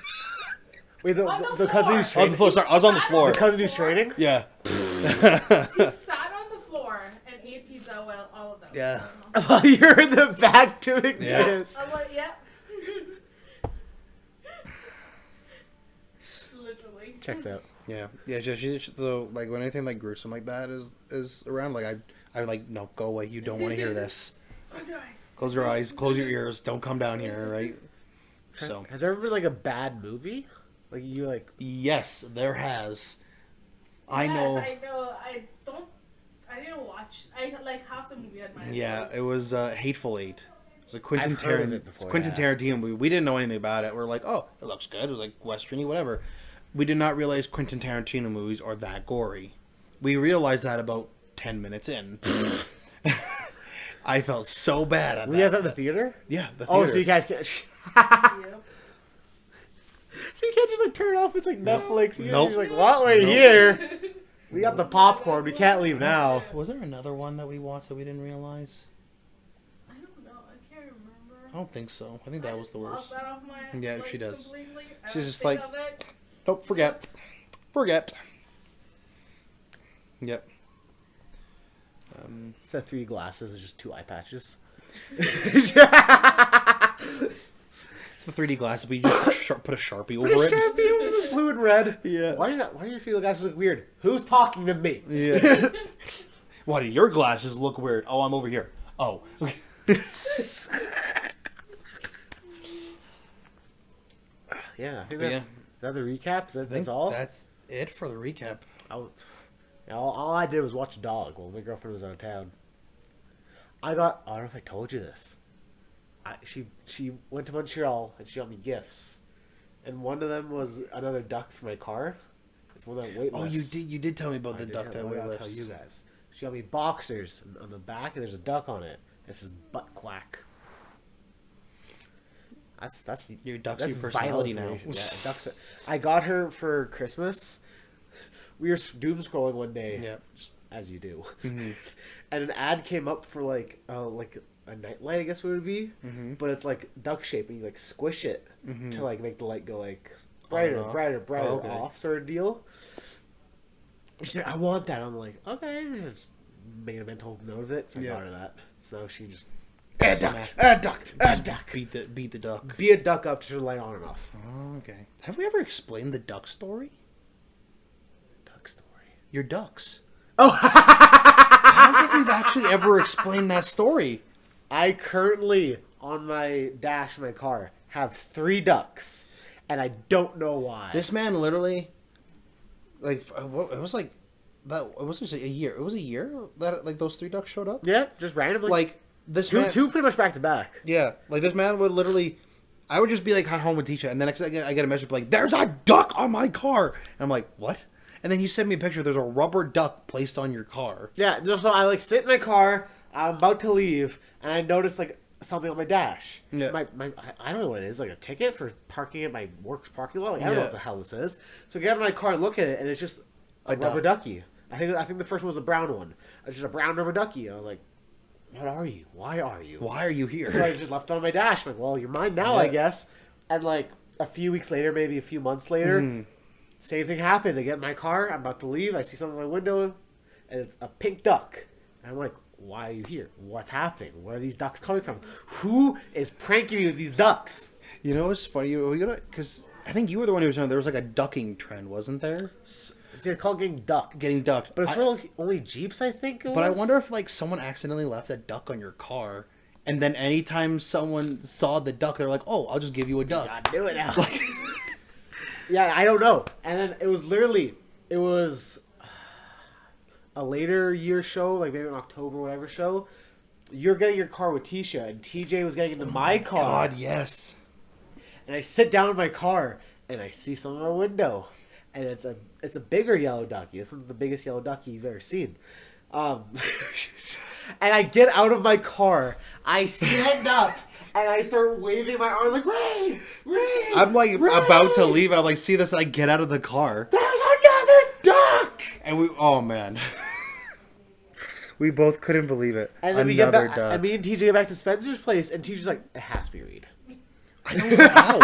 Wait, the On the the cousin floor. who's On training. the floor. Sorry, I was on the floor. The cousin who's training. Yeah. He sat on the floor and ate pizza while all of them. Yeah. While you're in the back doing Yeah. this. I'm like, yeah. Literally. Checks out. Yeah. Yeah. So like when anything like gruesome like that is around, like I like no, go away. You don't want to hear this. Close your eyes. Close your eyes. Close your ears. Don't come down here. Right. So Has there ever been like a bad movie? Like you like yes, there has. I Yes, know. I know. I didn't watch. I like half the movie at my. Yeah, it was Hateful Eight. It's a Quentin I've heard of Tarantino. it before, Quentin yeah. Tarantino movie. We didn't know anything about it. We're like, oh, it looks good. It was like westerny, whatever. We did not realize Quentin Tarantino movies are that gory. We realized that about 10 minutes in. I felt so bad at were that. you guys at the theater? Yeah, the theater. Oh, so you guys can't. Yep. So you can't just like turn it off. It's like Netflix. You Nope. You're like, well, we're Nope. here. We got the popcorn. We can't leave now. Was there another one that we watched that we didn't realize? I don't know. I can't remember. I don't think so. I think that was the worst. Lost that off my, Yeah, like, she does. completely. I She's don't just think like- of it. Nope, forget. Yep. Instead of 3 glasses, it's just 2 eye patches. So the 3D glasses, but you just put a Sharpie over Put a it. Sharpie over the blue and red. Yeah. Why do your 3D glasses look weird? Who's talking to me? Yeah. Why do your glasses look weird? Oh, I'm over here. Oh. Yeah, I think that's that the recaps. That's all. That's it for the recap. All I did was watch a dog while my girlfriend was out of town. I don't know if I told you this. She went to Montreal and she got me gifts, and one of them was another duck for my car. It's one that weightlifts. Oh, you did tell me about the duck that I'll weightlifts. tell you guys. She got me boxers on the back, and there's a duck on it. It says butt quack. That's Your duck's that's your personality vital now. information. Yeah, ducks. I got her for Christmas. We were doom scrolling one day, Yep. as you do, Mm-hmm. and an ad came up for like a nightlight, I guess it would be, Mm-hmm. but it's like duck shape, and you like squish it Mm-hmm. to like make the light go like brighter, off. brighter, brighter, Oh, okay. off sort of deal. She said, "I want that." I'm like, "Okay." I just made a mental note of it, so I Yeah. got her that. So she just Smack. a duck. Beat the duck. Be a duck up to turn the light on and off. Oh, okay. Have we ever explained the duck story? Duck story. Your ducks. Oh, I don't think we've actually ever explained that story. I currently on my dash in my car have 3 ducks, and I don't know why. This man literally, like, it was like that. It wasn't a year. It was a year that like those 3 ducks showed up. Yeah, just randomly. Like this man, two pretty much back to back. yeah, like this man would literally. I would just be like at home with Tisha, and then I get a message like, "There's a duck on my car," and I'm like, "What?" And then you send me a picture. There's a rubber duck placed on your car. Yeah, so I like sit in my car. I'm about to leave, and I notice like something on my dash. Yeah. I don't know what it is, like a ticket for parking at my work's parking lot. Like, I don't know Yeah. what the hell this is. So I get out of my car and look at it, and it's just a rubber duck. ducky. I think the first one was a brown one. It's just a brown rubber ducky. And I was like, "What are you? Why are you?" Why are you here? So I just left it on my dash. I'm like, "Well, you're mine now, I Yeah. guess." And like a few weeks later, maybe a few months later, Mm-hmm. same thing happens. I get in my car. I'm about to leave. I see something in my window, and it's a pink duck. And I'm like, "Why are you here? What's happening? Where are these ducks coming from? Who is pranking me with these ducks?" You know what's funny? We gotta, because I think you were the one who was saying there was like a ducking trend, wasn't there? See, it's called getting ducked. Getting ducked. But it's I- for like, only Jeeps, I think. But I wonder if like someone accidentally left a duck on your car, and then anytime someone saw the duck, they're like, "Oh, I'll just give you a duck." I do it now. Yeah, I don't know. And then it was a later year show, like maybe an October whatever show. You're getting your car with Tisha, and TJ was getting into my car. God, yes. And I sit down in my car, and I see something in my window, and it's a bigger yellow ducky. It's the biggest yellow ducky you've ever seen. And I get out of my car, I stand up, and I start waving my arm like, "Rain! Rain! I'm like Rain! about to leave. I like see this, and I get out of the car, There's another duck!" and oh man, we both couldn't believe it. And then we get back, duck. and me and TJ get back to Spencer's place, and TJ's like, "It has to be Reed." I don't know how.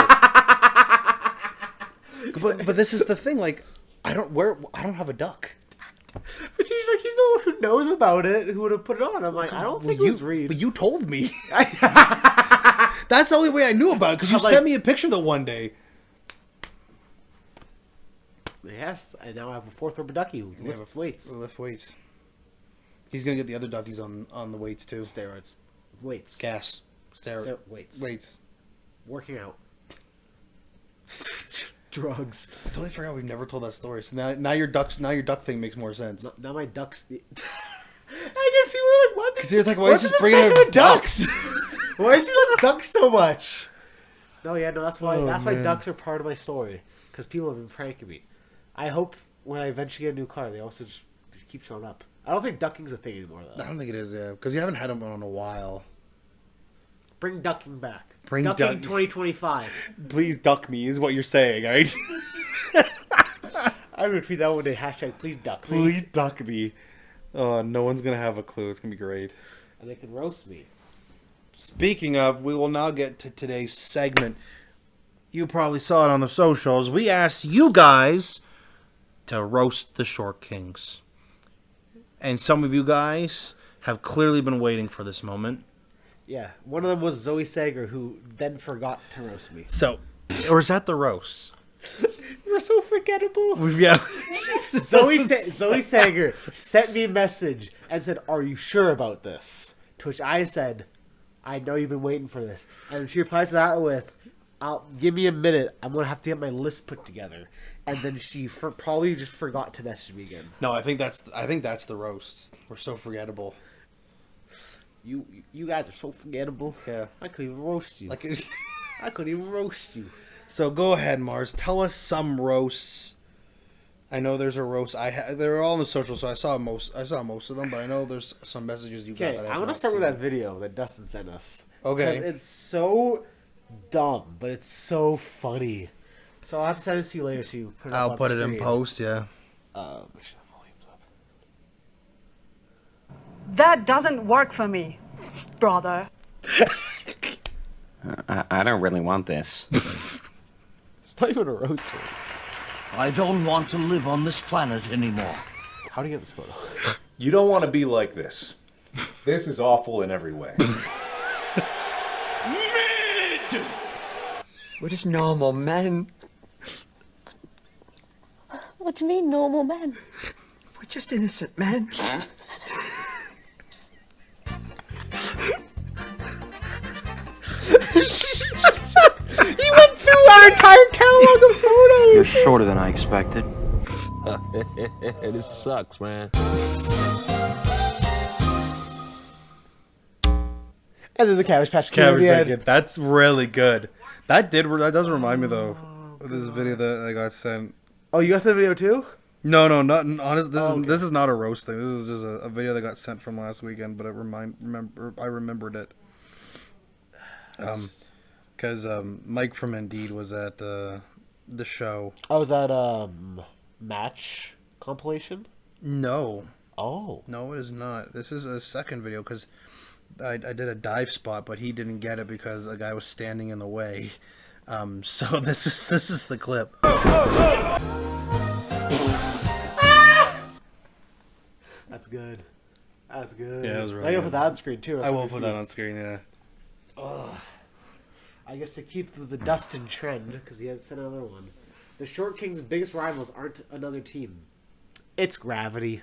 but this is the thing. Like, I don't have a duck. But TJ's like, he's the one who knows about it, who would have put it on. I'm like, I don't think it was Reed. But you told me. That's the only way I knew about it, because you I'm like- sent me a picture the one day. Yes, and now I have a 4th rubber ducky who lifts weights. Lift weights. He's gonna get the other duckies on the weights too. Steroids. Weights. Gas. Weights. Weights. Working out. Drugs. I totally forgot we've never told that story. So now your duck thing makes more sense. Now my ducks... I guess people are like, what? Because you're like, why What's is his this bringing obsession up with ducks? Why is he like ducks so much? No, that's why. Oh, That's why man. ducks are part of my story. Because people have been pranking me. I hope when I eventually get a new car, they also just keep showing up. I don't think ducking's a thing anymore, though. I don't think it is, yeah. Because you haven't had them on in a while. Bring ducking back. Bring ducking duck- 2025. Please duck me is what you're saying, right? I'm gonna tweet that one day. Hashtag please duck me. Please duck me. Oh, no one's gonna have a clue. It's gonna be great. And they can roast me. Speaking of, we will now get to today's segment. You probably saw it on the socials. We asked you guys to roast the Short Kings. And some of you guys have clearly been waiting for this moment. Yeah, one of them was Zoe Sager, who then forgot to roast me. So, or is that the roast? You're so forgettable. Yeah. Zoe Sager sent me a message and said, "Are you sure about this?" To which I said, "I know you've been waiting for this." And she replies to that with, "I'll give me a minute. I'm gonna have to get my list put together." And then she probably just forgot to message me again. No, I think that's the roast. We're so forgettable. You guys are so forgettable. Yeah. I couldn't even roast you. Like, I couldn't even roast you. so go ahead, Mars. Tell us some roasts. I know there's a roast. They're all on the social, so I saw most of them, but I know there's some messages you got. Okay, I want to start with that video that Dustin sent us. Okay. Because it's so dumb, but it's so funny. So I'll have to send this to you later so you put it up I'll on put it in screen. post. Yeah. Make sure the volume's up. That doesn't work for me, brother. I don't really want this. It's not even a roast. I don't want to live on this planet anymore. How do you get this photo? You don't want to be like this. This is awful in every way. We're just normal men. What do you mean, normal men? We're just innocent men. He went through our entire catalog of photos! You're shorter than I expected. This sucks, man. And then the Cabbage Patch Kid at the end. That's really good. That does remind me though. Of this video that I got sent. Oh, you got that video too? No, not honest. Okay. This is not a roast thing. This is just a video that got sent from last weekend, but I remembered it. Because Mike from Indeed was at the show. Oh, was that match compilation? No, Oh. no, it is not. This is a second video because I did a dive spot, but he didn't get it because a guy was standing in the way. So this is the clip. That's good. That's good. Yeah, it was really I gotta good. put that on screen too. I will put that on screen. Yeah. I guess to keep the Dustin trend, because he has sent another one. The Short King's biggest rivals aren't another team. It's Gravity.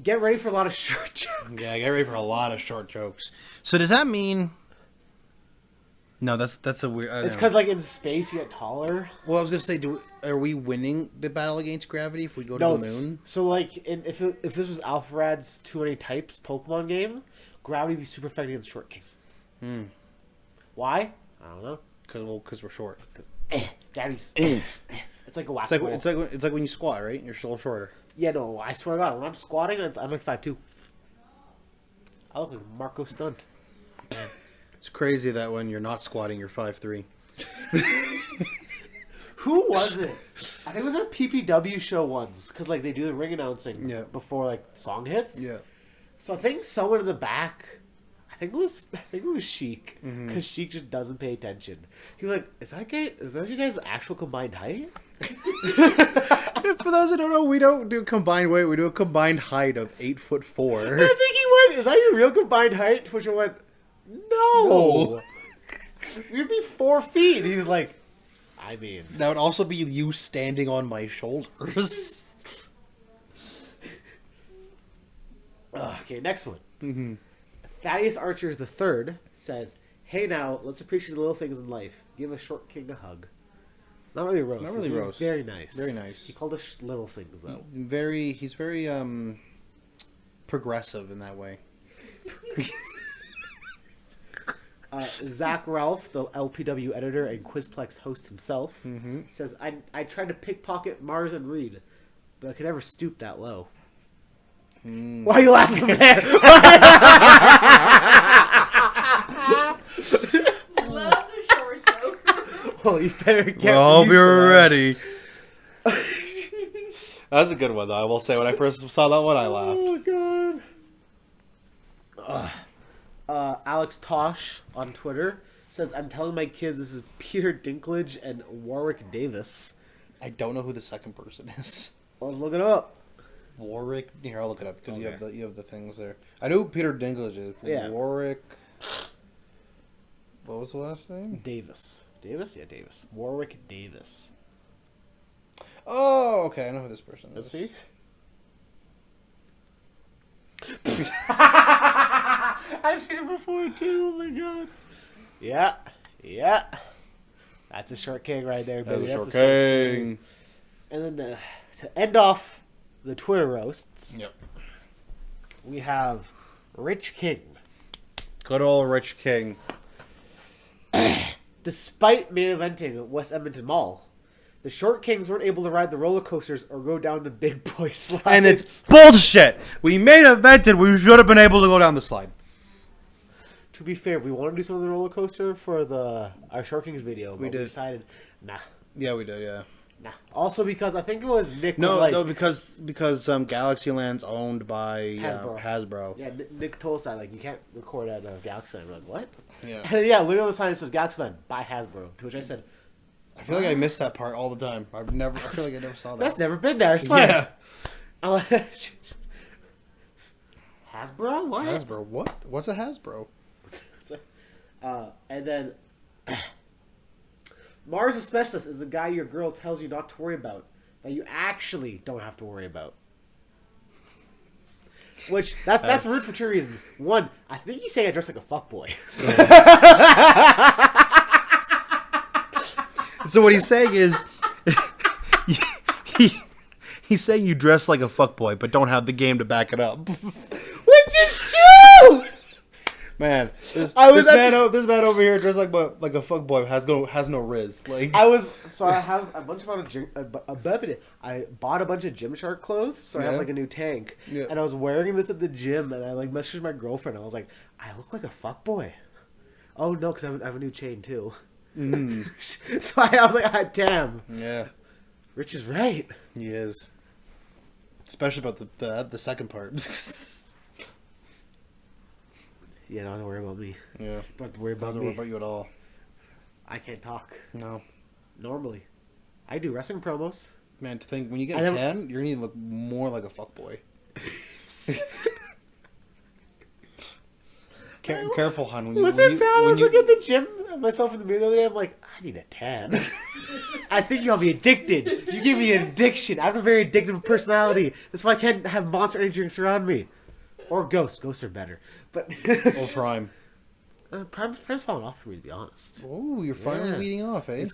Get ready for a lot of short jokes. Yeah, get ready for a lot of short jokes. So does that mean? No, that's a weird. It's because like in space you get taller. Well, I was gonna say, are we winning the battle against gravity if we go to the moon? So like if this was Alpharad's Too Many Types Pokemon game, Gravity would be super effective against Short King. Why? I don't know. Because we're short. Gravity's. It's like a whack. It's like when you squat, right? You're still shorter. Yeah, no, I swear to God, when I'm squatting, I'm like 5'2". I look like Marco Stunt. It's crazy that when you're not squatting, you're 5'3". Who was it? I think it was at a PPW show once, because like they do the ring announcing before like song hits. Yeah. So I think someone in the back, I think it was Sheik, because Sheik just doesn't pay attention. He was like, "Is that you guys' actual combined height?" For those who don't know, we don't do combined weight. We do a combined height of 8'4". I think he went, "Is that your real combined height?" Which I went, "No. You'd be 4 feet." He was like, "I mean, That would also be you standing on my shoulders. Okay, next one. Thaddeus Archer III says, "Hey now, let's appreciate the little things in life. Give a Short King a hug." Not really roast. Not really He's roast. Very nice. Very nice. He called us little things though. He's very progressive in that way. Zach Ralph, the LPW editor and Quizplex host himself, says, I tried to pickpocket Mars and Reed, but I could never stoop that low. Why are you laughing, man? Love the short joke. Well, you better get Well, used be to that. ready. That was a good one, though. I will say, when I first saw that one, I laughed. Oh, God. Alex Tosh on Twitter says, I'm telling my kids this is Peter Dinklage and Warwick Davis. I don't know who the second person is. Let's look it up. Warwick. Here, I'll look it up because Okay. you have the things there. I know who Peter Dinklage is. Yeah. Warwick. What was the last name? Davis. Davis? Yeah, Davis. Warwick Davis. Oh, okay. I know who this person is. Let's see. I've seen it before too. Oh my god. Yeah, yeah. That's a short king right there, baby. That's That's a short king. And then to end off the Twitter roasts, Yep. we have Rich King. Good old Rich King. Despite main eventing at West Edmonton Mall, the Short Kings weren't able to ride the roller coasters or go down the big boy slides. And it's bullshit. We made evented. We should have been able to go down the slide. To be fair, we want to do some of the roller coaster for our Short Kings video, but we did. decided, nah. Yeah, we did. Yeah. Nah. Also because I think it was Nick No, was like, no, because Galaxyland's owned by Hasbro. Hasbro. yeah, Nick told us that like you can't record at Galaxyland. We're like, what? Yeah. And then, yeah, literally on the sign it says Galaxyland by Hasbro. To which I said, I feel like I missed that part all the time. I feel like I never saw that. that's never been there. I swear. Yeah. I'm like, Hasbro? What? Hasbro. What? What's a Hasbro? And then Mars a Specialist is the guy your girl tells you not to worry about, that you actually don't have to worry about. Which that's rude for two reasons. One, I think he's saying I dress like a fuckboy. So what he's saying is, he's saying you dress like a fuckboy, but don't have the game to back it up. Which is true. Man, this was man over here dressed like a fuckboy has no riz. Like I have a bunch of I bought a bunch of Gymshark clothes, so I have Yeah. like a new tank, Yeah. and I was wearing this at the gym, and I like messaged my girlfriend. I was like, I look like a fuckboy. Oh no, because I have a new chain too. So I was like, ah, damn, yeah, Rich is right. he is. Especially about the second part. Yeah, don't have to worry about me. Yeah, Don't have to worry about don't me. worry about you at all. I can't talk No, normally. I do wrestling promos. man. To think when you get I a never- 10, you're gonna look more like a fuckboy. Careful, hon. When you, Was when it you, bad? I when was you- looking at the gym myself in the mirror the other day. I'm like, I need a 10. I think you got me addicted. You gave me an addiction. I have a very addictive personality. That's why I can't have Monster Energy drinks around me. Or Ghosts. Ghosts are better. But Or Prime. Prime's falling off for me, to be honest. Oh, you're finally Yeah. weeding off, eh? I think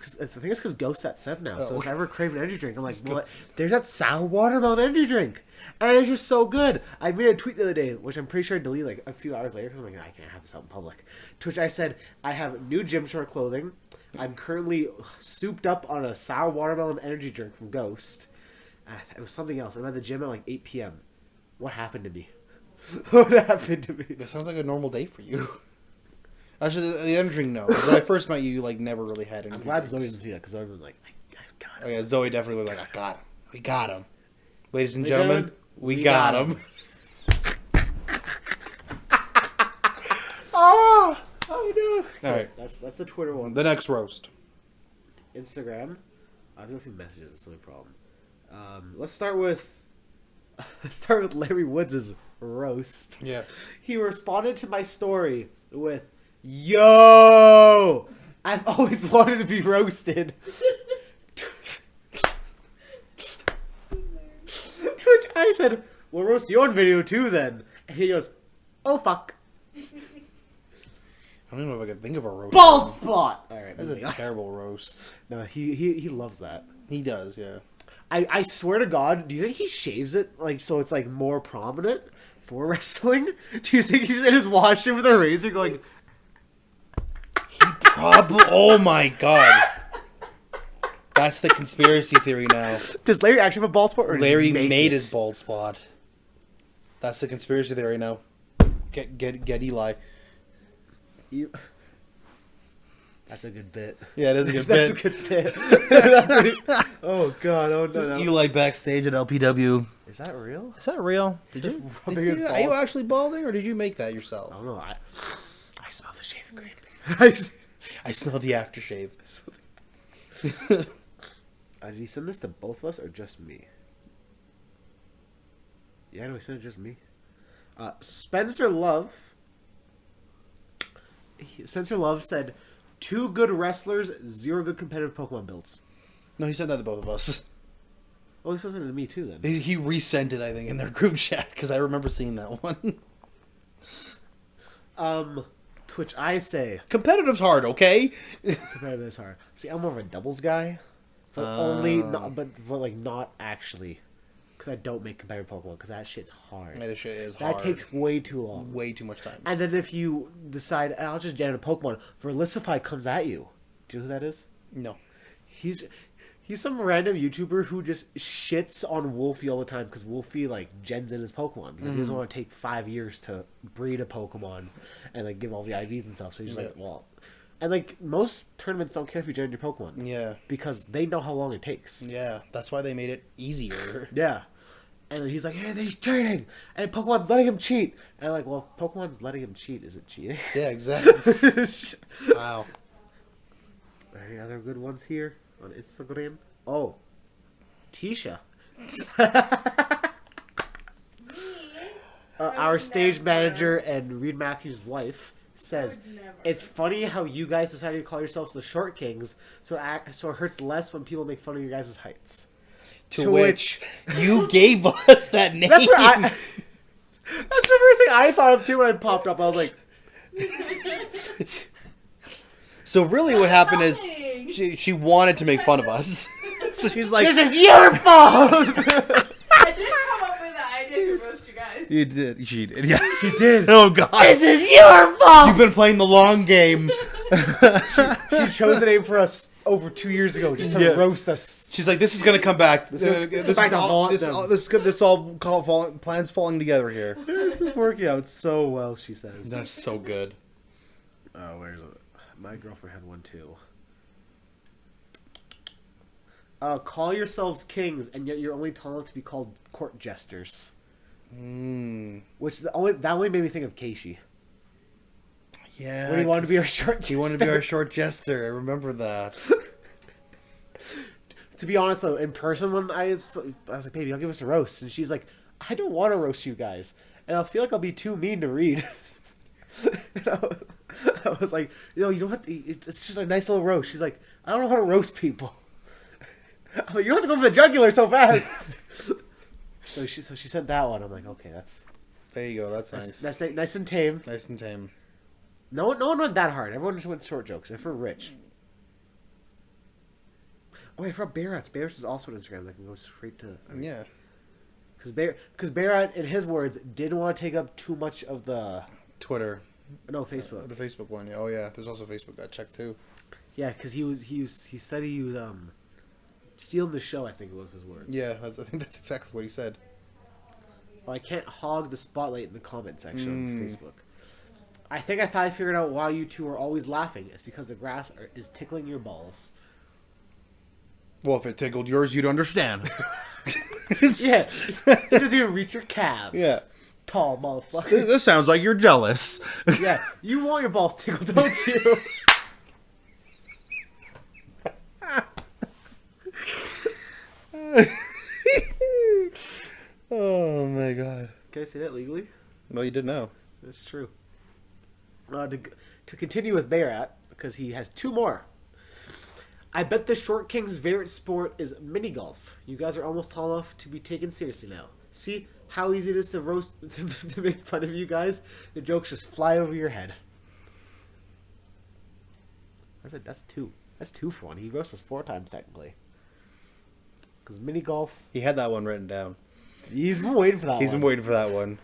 it's because Ghost's at 7 now. So Oh. if I ever crave an energy drink, I'm like, well, there's that sour watermelon energy drink. And it's just so good. I made a tweet the other day, which I'm pretty sure I deleted like a few hours later because I'm like, I can't have this out in public. To which I said, I have new Gymshark clothing. I'm currently souped up on a sour watermelon energy drink from Ghost. It was something else. I'm at the gym at like 8 p.m. What happened to me? What happened to me? That sounds like a normal day for you. Actually, the energy drink, no. When I first met you, like, never really had any. I'm glad Zoe didn't see that because Zoe was like, I got Oh it. yeah, Zoe definitely was like, I got him. We got him. Ladies and Ladies and gentlemen, gentlemen, we got him. Oh no! All right. That's the Twitter one. The next roast. Instagram. I have to go through messages. That's the only problem. Let's start with Larry Woods' roast. Yeah. He responded to my story with, "Yo, I've always wanted to be roasted." To which I said, "We'll roast you on video too, then." And he goes, "Oh fuck, I don't even know if I could think of a roast. bald spot." All right, That's moving a on. terrible roast. No, he loves that. He does, yeah. I swear to God, do you think he shaves it like so it's like more prominent for wrestling? Do you think he's in his washroom with a razor going? Probably. Oh my god. That's the conspiracy theory now. Does Larry actually have a bald spot? Or did he Larry make made it? his bald spot. That's the conspiracy theory now. Get Eli. That's a good bit. Yeah, it is a good That's bit. a good bit. Oh God! Oh no! Just no. Eli backstage at LPW. Is that real? Is that real? Did you? rubbing his Are you balls. actually balding, or did you make that yourself? I don't know. I smell the shaving cream. I smell the aftershave. Did he send this to both of us or just me? Yeah, no, he said it just me. Spencer Love. Spencer Love said, 2 good wrestlers, 0 good competitive Pokemon builds. No, he said that to both of us. Oh, he said it to me too then. He resent it, I think, in their group chat because I remember seeing that one. To which I say, Competitive's hard, okay? competitive is hard. See, I'm more of a doubles guy, but only, not, but like not actually, because I don't make competitive Pokemon because that shit's hard. That shit is That hard. takes way too long. way too much time. And then if you decide, I'll just jam a Pokemon, Verlisify comes at you. Do you know who that is? No. He's some random YouTuber who just shits on Wolfie all the time because Wolfie like gens in his Pokemon because he doesn't want to take 5 years to breed a Pokemon and like give all the IVs and stuff. So he's like, well, and like most tournaments don't care if you gen your Pokemon. Yeah. Because they know how long it takes. Yeah. That's why they made it easier. Yeah. And then he's like, hey, he's cheating, and Pokemon's letting him cheat. And I'm like, well, if Pokemon's letting him cheat, is it cheating? Yeah, exactly. Wow. Any other good ones here on Instagram? Oh, Tisha. Our stage manager and Reed Matthews' wife says, it's funny how you guys decided to call yourselves the Short Kings, so it hurts less when people make fun of your guys' heights. To which you gave us that name. That's what that's the first thing I thought of too when I popped up. I was like, So really what happened is she wanted to make fun of us. So she's like, this is your fault! I did come up with the idea to roast you guys. You did. She did. Yeah. She did. Oh, God. This is your fault! You've been playing the long game. She chose the name for us over 2 years ago just to Yeah. roast us. She's like, this is going to come back. This come back to haunt them. this all plans falling together here. This is working out so well, she says. That's so good. Oh, where's it? My girlfriend had one too. Call yourselves kings, and yet you're only tall enough to be called court jesters. Which that only made me think of Keishi. Yeah. When he wanted to be our short jester. He wanted to be our short jester. I remember that. To be honest, though, in person, when I was like, baby, I'll give us a roast. And she's like, I don't want to roast you guys. And I feel like I'll be too mean to read. I was like, you don't have to, it's just a nice little roast. She's like, I don't know how to roast people. I'm like, you don't have to go for the jugular so fast. so she sent that one. I'm like, okay, that's There you go. That's nice. That's nice and tame. Nice and tame. No one went that hard. Everyone just went short jokes. If we're rich. Oh wait, for Barrett's. Barrett's is also on Instagram. That can go straight to. Yeah. Because Barrett, in his words, didn't want to take up too much of the Twitter. No, Facebook. The Facebook one. Yeah. Oh yeah. There's also Facebook. I checked too. Yeah, because he said he was stealing the show. I think it was his words. Yeah, I think that's exactly what he said. Oh, I can't hog the spotlight in the comment section on Facebook. I think I finally figured out why you two are always laughing. It's because the grass is tickling your balls. Well, if it tickled yours, you'd understand. Yeah, it doesn't even reach your calves. Yeah. Tall motherfucker. This sounds like you're jealous. Yeah, you want your balls tickled, don't you? Oh my god. Can I say that legally? Well, you did know. That's true. To continue with Berat, because he has two more. I bet the Short King's favorite sport is mini golf. You guys are almost tall enough to be taken seriously now. See how easy it is to roast, to make fun of you guys? The jokes just fly over your head. That's two. That's 2 for 1. He roasts us 4 times technically. Because mini golf. He had that one written down. He's been waiting for that one. He's been waiting for that one.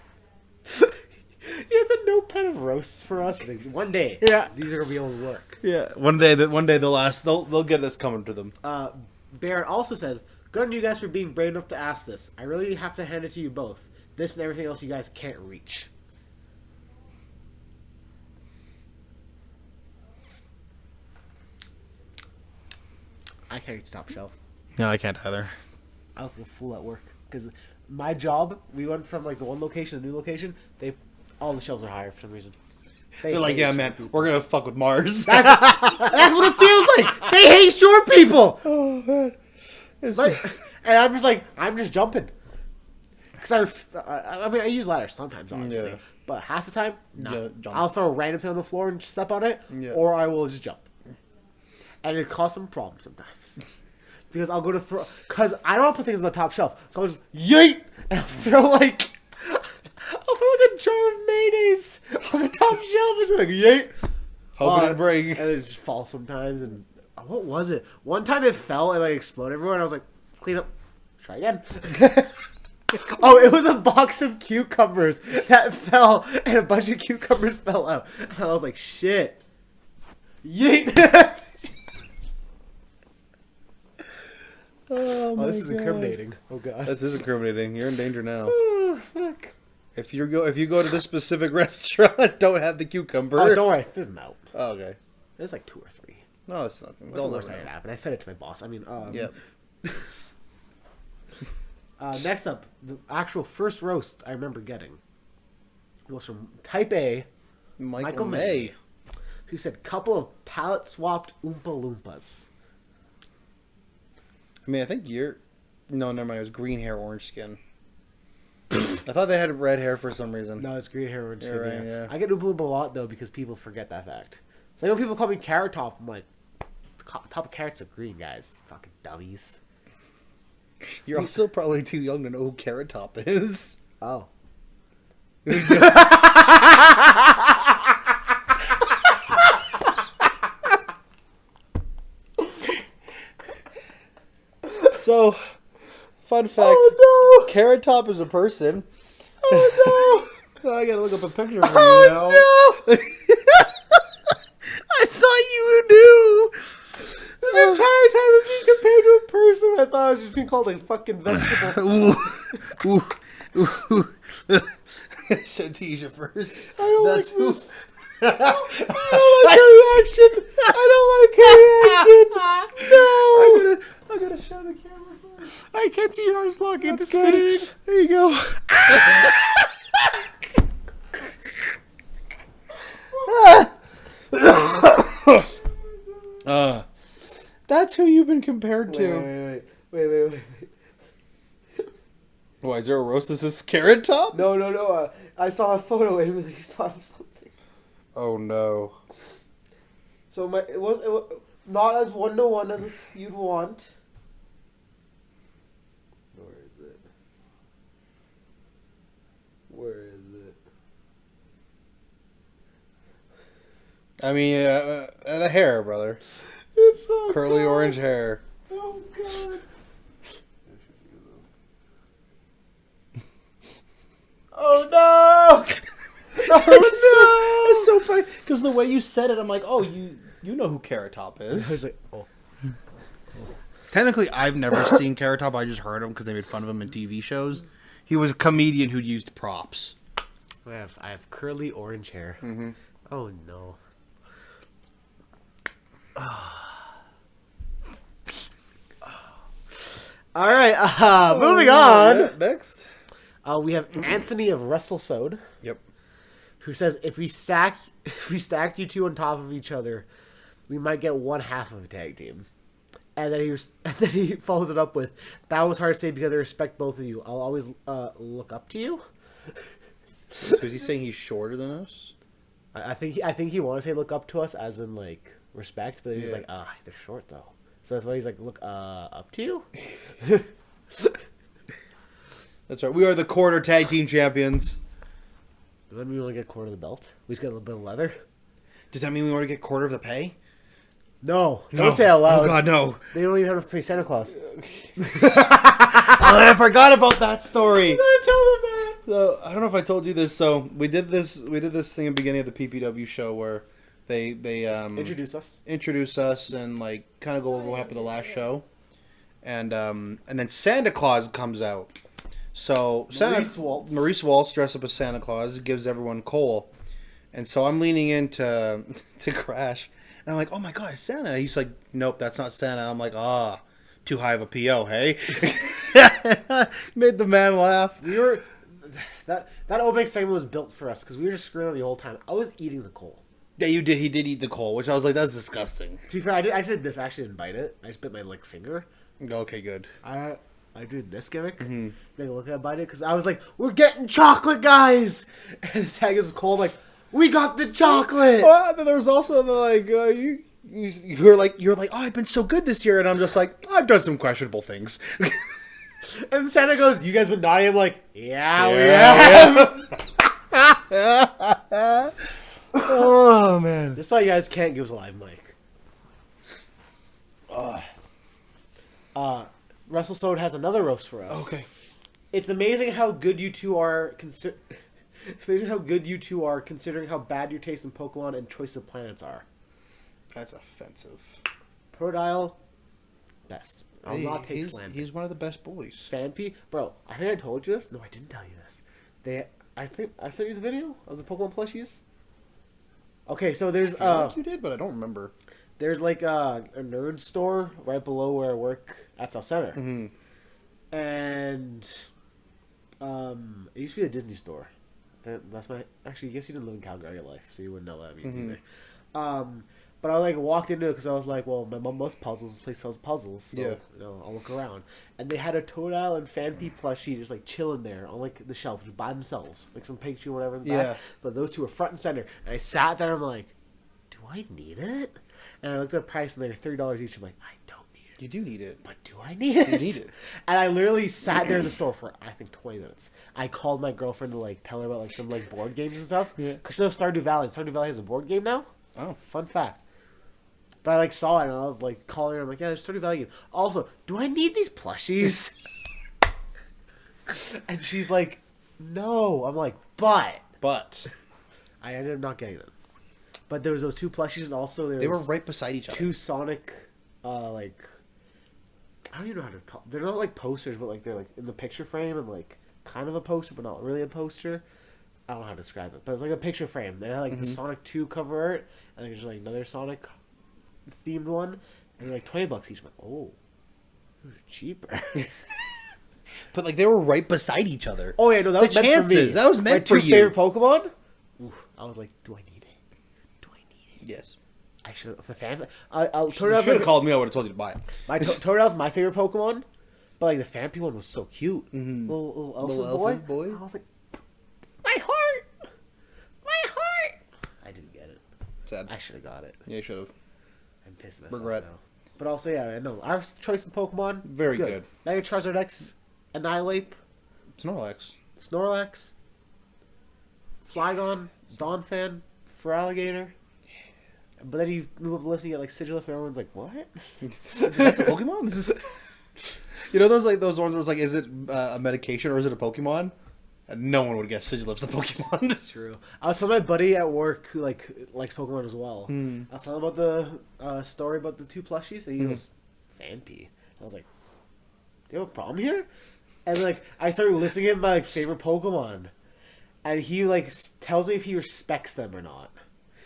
He has a notepad of roasts for us. He's like, one day, Yeah. these are gonna be able to work. Yeah. One day they'll get this coming to them. Barrett also says, good on you guys for being brave enough to ask this. I really have to hand it to you both. This and everything else you guys can't reach. I can't reach top shelf. No, I can't either. I look like a fool at work. Because my job, we went from like the one location to the new location, all the shelves are higher for some reason. They're like, yeah, man, we're gonna fuck with Mars. That's what it feels like. They hate short people. Oh man. Like, and I'm just jumping. Because I mean, I use ladders sometimes, obviously. Yeah. But half the time, no. Yeah, jump. I'll throw a random thing on the floor and step on it, Yeah. or I will just jump. And it causes some problems sometimes. Because I'll go to throw... Because I don't want to put things on the top shelf. So I'll just yeet! And I'll throw like... I'll throw like a jar of mayonnaise on the top shelf. Just like yeet! Hoping it break. And it just falls sometimes. And what was it? One time it fell and like exploded everywhere. And I was like, clean up. Try again. Oh, it was a box of cucumbers that fell. And a bunch of cucumbers fell out. And I was like, shit. Yeet! Oh, this is incriminating. Oh god. This is incriminating. You're in danger now. Oh, fuck. If you go to this specific restaurant, don't have the cucumber. Oh, don't worry, I threw them out. Oh, okay. There's like 2 or 3. No, it's nothing. What's the worst that could happen? I fed it to my boss. I mean, Yep. Next up, the actual first roast I remember getting was from Type A, Michael May. who said, couple of palette swapped Oompa Loompas. I mean, I think you're... No, never mind. It was green hair, orange skin. I thought they had red hair for some reason. No, it's green hair, orange Yeah, skin. right, Yeah. yeah. I get Oompa Loompa a lot, though, because people forget that fact. So like, when people call me Carrot Top, I'm like, the top of carrots are green, guys. Fucking dummies. You're also probably too young to know who Carrot Top is. Oh. So, fun fact. Oh, no! Carrot Top is a person. Oh, no! I gotta look up a picture of him now. No! I thought you knew! This entire time of being compared to a person, I thought I was just being called a fucking vegetable. Ooh. Should tease you first. I don't That's like who. this. I don't like her reaction. I don't like her reaction. No! I'm gonna show the camera first. I can't see your arms blocking the That's good. screen. There you go. That's who you've been compared to. Wait. Why, is there a roast that says Carrot Top? No. I saw a photo and really thought of something. Oh no. So it was not as 1-to-1 as you'd want. Where is it? I mean, the hair, brother. It's so Curly good. orange hair. Oh god. Oh no! It's so funny because the way you said it, I'm like, oh, you know who Carrot Top I was is. like, oh. Technically, I've never seen Carrot Top. I just heard him because they made fun of him in TV shows. He was a comedian who used props. I have curly orange hair. Mm-hmm. Oh no. All right, moving on. Yeah, next. We have Anthony of WrestleSode, Yep. who says if we stacked you two on top of each other, we might get one half of a tag team. And then he follows it up with, "That was hard to say because I respect both of you. I'll always look up to you." So is he saying he's shorter than us? I think he wanted to say look up to us as in like respect, but he's Yeah. like, they're short though. So that's why he's like, look up to you. That's right. We are the quarter tag team champions. Does that mean we only get a quarter of the belt? We just got a little bit of leather. Does that mean we want to get quarter of the pay? No, don't say it out loud. Oh God, no! They don't even have to pay Santa Claus. I forgot about that story. I'm gonna tell them that. So I don't know if I told you this. So we did this thing at the beginning of the PPW show where they introduce us and like kind of go over what happened the last show, and then Santa Claus comes out. So Maurice Waltz dressed up as Santa Claus, gives everyone coal, and so I'm leaning in to Crash, and I'm like, oh my God, it's Santa. He's like, nope, that's not Santa. I'm like, too high of a PO, hey? Made the man laugh. We were that opening segment was built for us because we were just screwing the whole time. I was eating the coal. Yeah, you did. He did eat the coal, which I was like, that's disgusting. To be fair, I actually didn't bite it. I just bit my finger. Okay, good. I I do this gimmick. They look at it because I was like, we're getting chocolate, guys. And Santa goes cold. Like, we got the chocolate. Well, then there was also the like you're like oh, I've been so good this year, and I'm just like, I've done some questionable things. And Santa goes, you guys been naughty? I'm like, yeah, we have. Oh man, This is why you guys can't give us a live mic. WrestleSode has another roast for us. okay. It's amazing how good you two are. Amazing how good you two are, considering how bad your taste in Pokemon and choice of planets are. That's offensive. Totodile, best. I'll not take he's, slander. he's one of the best boys. Fanpy, bro. I think I told you this. No, I didn't tell you this. I think I sent you the video of the Pokemon plushies. Okay, so there's I feel like you did, but I don't remember. there's like a nerd store right below where I work at South Center, and it used to be a Disney store. That's my actually. I guess you didn't live in Calgary life, so you wouldn't know what that means either. But I like walked into it because I was like, well, my mom loves puzzles. This place sells puzzles, so Yeah. you know, I'll look around. And they had a Totodile and Fanpy plushie just like chilling there on like the shelf, just by themselves, like some Pikachu or whatever in the Yeah. back. But those two were front and center, and I sat there. And I'm like, do I need it? And I looked at the price, and they're $30 each. I'm like, I don't need it. You do need it. But do I need it? You need it. And I literally sat there in the store for I think 20 minutes. I called my girlfriend to like tell her about like some like board games and stuff. Yeah. Cause she loves Stardew Valley. And Stardew Valley has a board game now. Oh. Fun fact. But I like saw it and I was like calling her. I'm like, yeah, there's Stardew Valley game. Also, do I need these plushies? And she's like, no. I'm like, but I ended up not getting them. But there was those two plushies, and also there They were was right beside each other. two Sonic, like I don't even know how to talk. They're not like posters, but like they're like in the picture frame and like kind of a poster, but not really a poster. I don't know how to describe it, but it's like a picture frame. They had like the Sonic 2 cover art, and then there's like another Sonic themed one, and they're like $20 each. I'm like, oh, those are cheaper. But like they were right beside each other. Oh yeah, no, that was The meant for me. chances, that was meant my for two you. favorite Pokemon. Oof, I was like, do I need it? Do I need it? Yes. I should have. The fan. I'll You turn it should have called me. I would have told you to buy it. My Totodile's my favorite Pokemon, but like the Fanpy one was so cute. Little elfin boy. I was like, my heart, my heart. I didn't get it. Sad. I should have got it. Yeah, you should have. I'm pissed myself Regret. now. But also, yeah, I know our choice of Pokemon Very good. Mega Charizard X, Annihilate, Snorlax. Snorlax, Flygon, Donphan, Feraligatr. But then you move up the list and you get like Sigilif, and everyone's like, what? That's a Pokemon? You know those like those ones where it's like, is it a medication or is it a Pokemon? And no one would guess Sigilif's a Pokemon. That's true. I was telling my buddy at work who like likes Pokemon as well. I was telling him about the story about the two plushies, and he goes, Fanpy. I was like, do you have a problem here? And like I started listing him my like, favorite Pokemon, and he like tells me if he respects them or not.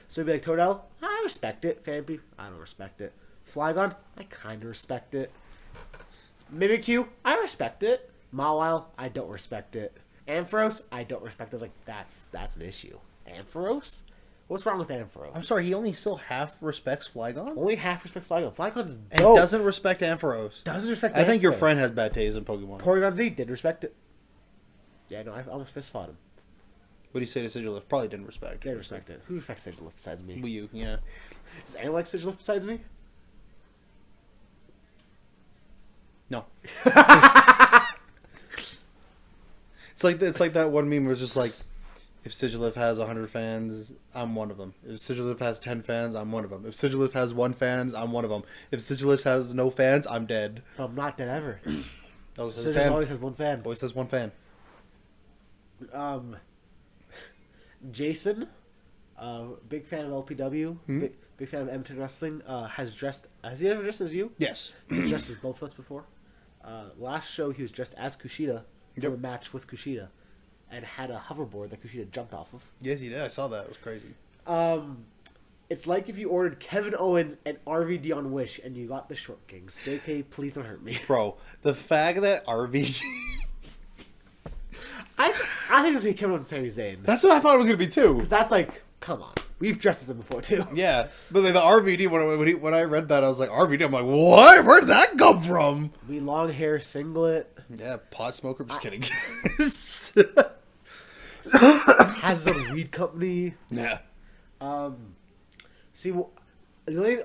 So he'd be like, Totodile, I respect it. Fanpy, I don't respect it. Flygon, I kind of respect it. Mimikyu, I respect it. Mawile, I don't respect it. Ampharos, I don't respect it. I was like, that's an issue. Ampharos? What's wrong with Ampharos? I'm sorry, he only still half respects Flygon? Only half respect Flygon. Flygon's And dope. doesn't respect Ampharos. Doesn't respect I think your Ampharos. friend has bad taste in Pokemon. Porygon Z didn't respect it. Yeah, no, I almost fist fought him. What do you say to Sigilif? Probably didn't respect. Didn't respect it. Who respects Sigilif besides me? Wii U, yeah. Does anyone like Sigilif besides me? No. It's like that one meme where it's just like, if Sigilif has 100 fans, I'm one of them. If Sigilif has 10 fans, I'm one of them. If Sigilif has 1 fans, I'm one of them. If Sigilif has no fans, I'm dead. I'm not dead ever. Always has a Sigilif fan. always has one fan. Always has 1 fan. Jason, big fan of LPW, big fan of Edmonton Wrestling, has he ever dressed as you? Yes. He's dressed as both of us before. Last show, he was dressed as Kushida for a match with Kushida, and had a hoverboard that Kushida jumped off of. Yes, he did. I saw that. It was crazy. It's like if you ordered Kevin Owens and RVD on Wish, and you got the Short Kings. JK, please don't hurt me. Bro, the fact that RVD... I think it's gonna be Kevin Owens and Sami Zayn. That's what I thought it was going to be, too. That's like, come on. We've dressed as him before too. Yeah, but like the RVD when I read that, I was like RVD. I'm like, what? Where'd that come from? We long hair singlet. Yeah, pot smoker. Just kidding. Has his own weed company. Yeah. See, the only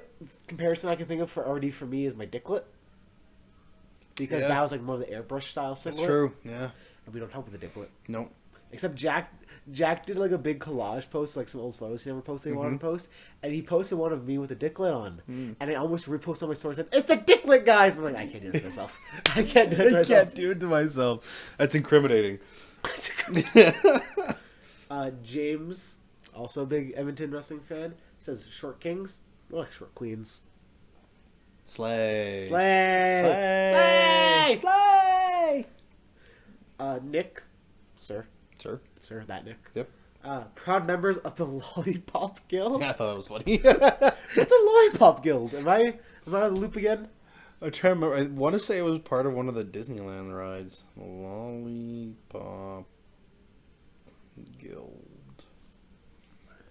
comparison I can think of for RD for me is my Dicklet. Because Yeah. that was like more of the airbrush style That's singlet. true. Yeah. And we don't help with the Dicklet. Nope. Except Jack did like a big collage post, like some old photos he never posted he wanted to post. And he posted one of me with a Dicklet on. And I almost reposted on my story and said, "It's the Dicklet, guys!" But I'm like, I can't do this to myself. I can't do it to I myself. can't do it to myself. That's incriminating. James, also a big Edmonton wrestling fan, says short kings. I like short queens. Slay. Slay! Slay. Slay. Nick, sir, Sir. that Nick. Yep. Proud members of the Lollipop Guild. I thought that was funny. What's a Lollipop Guild? Am I on the loop again? I'm trying to remember. I want to say it was part of one of the Disneyland rides. Lollipop Guild.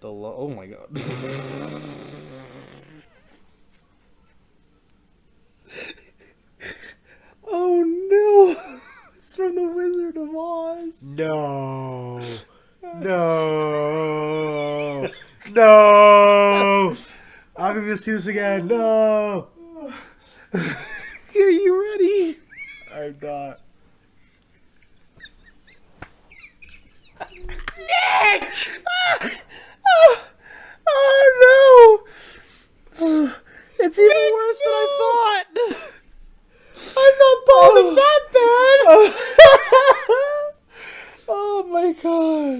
Oh my god. Oh no! It's from the Wizard of Oz. No. No. No. I'm gonna see this again. No. Are you ready? I'm not. Oh no! It's even worse than I thought. I'm not balding that bad. Oh my god.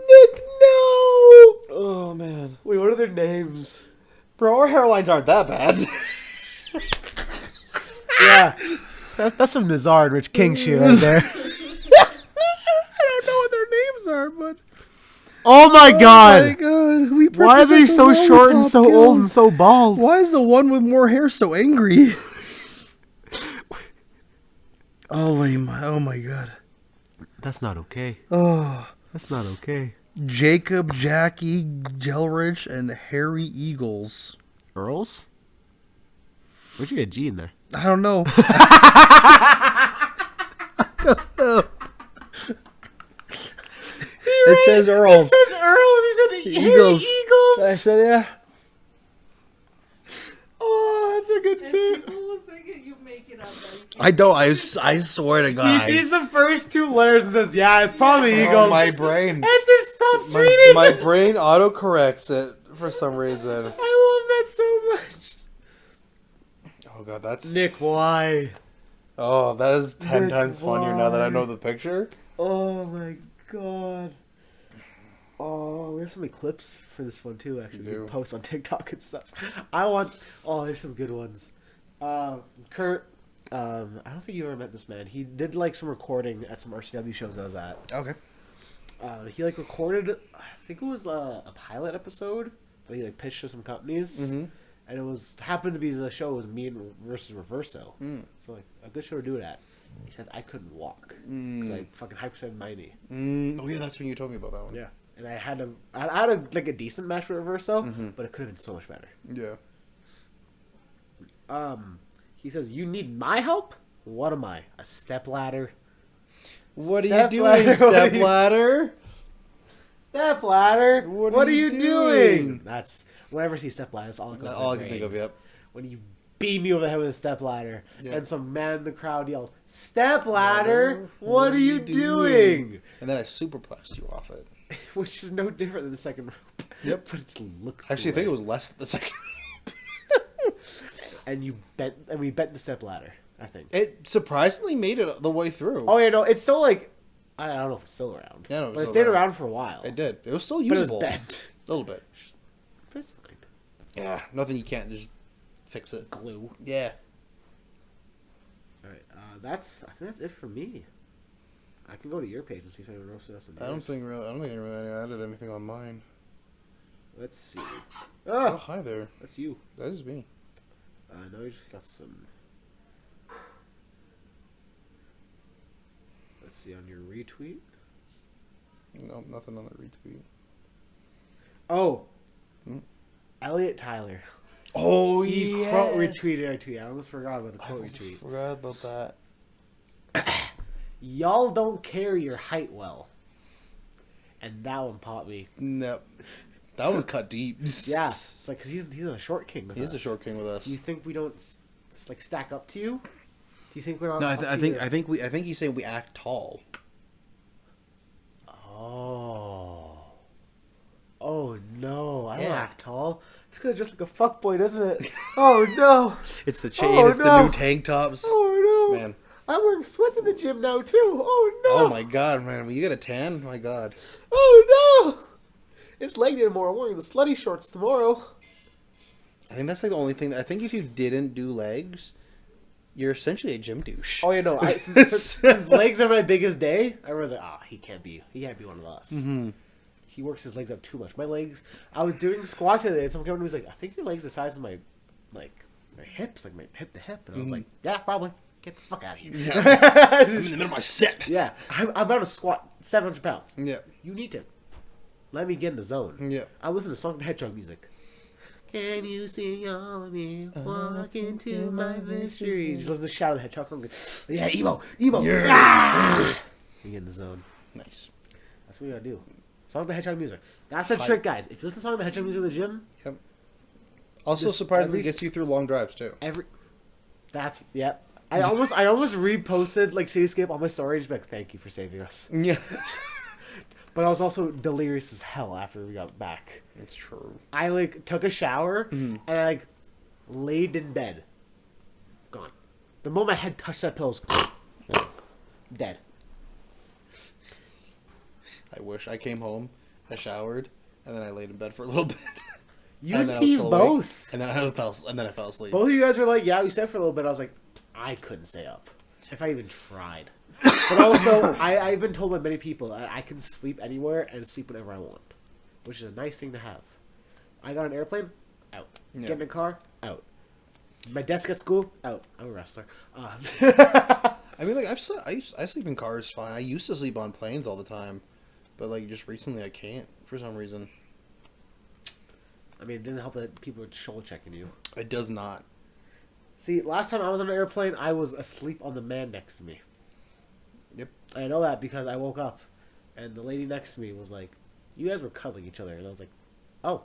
Nick, no. Oh man. Wait, what are their names? Bro, our hairlines aren't that bad. Yeah. That's some Nazar and Rich King shit right there. I don't know what their names are, but Oh my oh my god. god. We Why are they represent so the short and Lollipop so Guild. old and so bald? Why is the one with more hair so angry? Oh my god. That's not okay. Oh, That's not okay. Jacob, Jackie, Gelrich, and Harry Eagles. Earls? Where'd you get a G in there? I don't know. It says Earls. It says Earls. He said the Eagles. Eagles. I said yeah. Oh, that's a good And bit. people will think you make it up. Like, I don't. I swear to God. He sees the first two letters and says, "Yeah, it's probably Oh, Eagles." my brain. And just stops reading. My brain autocorrects it for some reason. I love that so much. Oh god, that's Nick, why? Oh, that is 10 Nick, times funnier now that I why? know the picture. Oh my god. Oh, we have so many clips for this one too. Actually, we do. can post on TikTok and stuff. I want. Oh, there's some good ones. Kurt. I don't think you ever met this man. He did like some recording at some RCW shows I was at. Okay. He like recorded. I think it was a pilot episode that he like pitched to some companies, and it was happened to be the show was me versus Reverso. So like a good show to do it at. He said I couldn't walk because I fucking hyperextended my knee. Oh yeah, that's when you told me about that one. Yeah, and I had like a decent match with Reverso, but it could have been so much better. Yeah. He says, "You need my help? What am I? A stepladder? What are you Step doing, ladder, what are you- stepladder? Stepladder? What are you doing?" doing? That's whenever I see stepladder, that's all it goes That's to my all I can brain. think of. Yep. When you beat me over the head with a stepladder, Yeah. and some man in the crowd yelled, "Stepladder? What are you doing?" And then I superplexed you off it. Which is no different than the second rope. Yep. But it just looks. Actually, I think great. it was less than the second. And we bent the stepladder. I think. It surprisingly made it the way through. Oh yeah, no, it's still like I don't know if it's still around. Yeah, no, it's but it still stayed around. around for a while. It did. It was still But it was usable. bent. A little bit. That's fine. Yeah. Nothing you can't just fix it. Glue. Yeah. All right, I think that's it for me. I can go to your page and see if anyone roasted us. I don't think I really added anything on mine. Let's see. Oh, Ah, hi there. that's you. That is me. No, you just got some. Let's see on your retweet. No, nothing on the retweet. Oh, Elliot Tyler. Oh, He yeah. quote retweeted our tweet. I almost forgot about the quote retweet. Forgot about that. Y'all don't carry your height well. And that one popped me. Nope. That one cut deep. Yeah. It's like, 'cause he's a short king with us. He's a short king with us. Do you think we don't like stack up to you? Do you think we're not? No, up to I think your- I think he's saying we act tall. Oh. Oh no! I don't Yeah. act tall. It's because just like a fuckboy, doesn't it? Oh no! It's the chain. Oh, it's the no. new tank tops. Oh no! Man. I'm wearing sweats in the gym now too. Oh no! Oh my god, man! When you get a tan, my god. Oh no! It's leg day tomorrow. I'm wearing the slutty shorts tomorrow. I think that's like the only thing. I think if you didn't do legs, you're essentially a gym douche. Oh, you know, since legs are my biggest day, everyone's like, "Ah, he can't be one of us." Mm-hmm. He works his legs up too much. My legs. I was doing squats the other day, and someone came up to me and was like, "I think your legs are the size of my hips, like my hip to hip." And I was like, "Yeah, probably. Get the fuck out of here." I'm in the middle of my set. Yeah, I'm about to squat 700 pounds. Yeah. You need to let me get in the zone. Yeah. I listen to Sonic the Hedgehog music. Can you see all of me walk into my mystery? Just listen to Shadow the Hedgehog song. Yeah, emo. Yeah. Ah! You get in the zone. Nice. That's what you gotta do. Sonic the Hedgehog music. That's the trick, guys. If you listen to Sonic the Hedgehog music in the gym, Yep. Also, Just surprisingly, at least- gets you through long drives too. that's yep. I almost reposted like Cityscape on my story, just be like, thank you for saving us. Yeah. But I was also delirious as hell after we got back. It's true. I like took a shower and I like laid in bed. Gone. The moment my head touched that pillows, dead. I wish I came home, I showered, and then I laid in bed for a little bit. You And and then I was Steve still awake, both. And then I fell asleep. Both of you guys were like, yeah, we stayed for a little bit. I was like, I couldn't stay up if I even tried. But also, I've been told by many people that I can sleep anywhere and sleep whenever I want, which is a nice thing to have. I got an airplane, out. Yeah. Get in a car, out. My desk at school, out. I'm a wrestler. I mean, like I sleep in cars fine. I used to sleep on planes all the time, but like just recently I can't for some reason. I mean, it doesn't help that people are shoulder checking you. It does not. See, last time I was on an airplane, I was asleep on the man next to me. Yep. I know that because I woke up, and the lady next to me was like, "You guys were cuddling each other," and I was like, "Oh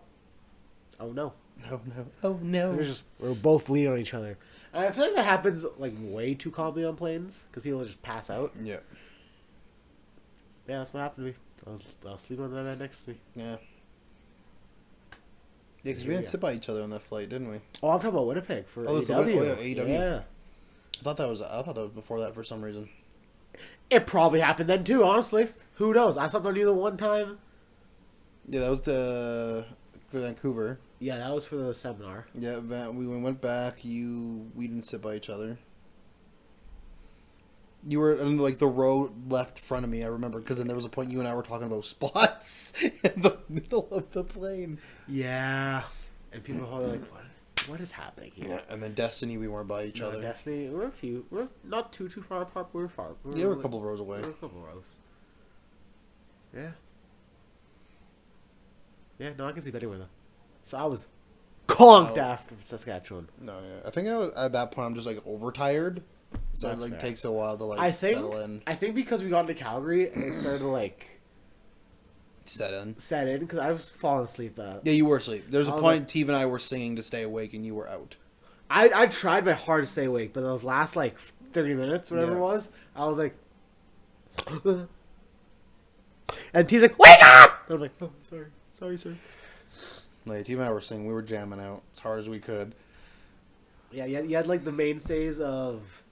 no." Oh no. Oh no. We're both leaning on each other. And I feel like that happens like way too commonly on planes because people just pass out. Yeah. Yeah, that's what happened to me. I was sleeping on the man next to me. Yeah. Yeah, because we didn't sit by each other on that flight, didn't we? Oh, I'm talking about Winnipeg for Oh, that's the AEW. one- oh, yeah, AEW. Yeah. I thought that was before that for some reason. It probably happened then too, honestly. Who knows? I slept on you the one time. Yeah, that was the Vancouver. Yeah, that was for the seminar. Yeah, we went back. We didn't sit by each other. You were in like the row left front of me. I remember because then there was a point you and I were talking about spots in the middle of the plane. Yeah. And people were probably like, what is happening here? Yeah, and then Destiny, we weren't by each No, other. Destiny, we're not too far apart, but we're far. Yeah, we're a couple of rows away. We're a couple rows. Yeah. Yeah, no, I can sleep anywhere though. So I was conked after Saskatchewan. No, yeah. I think I was at that point. I'm just like overtired, so That's it like fair. takes a while to like I think settle in. I think because we got into Calgary and it started to like Set in. set in because I was falling asleep. Yeah, you were asleep. There was a I was point like- Steve and I were singing to stay awake, and you were out. I tried my hardest to stay awake, but those last like 30 minutes, whatever Yeah. it was, I was like, and T's like, wake up! And I'm like, oh, sorry, sir. Like Steve and I were singing, we were jamming out as hard as we could. Yeah, you had like the mainstays of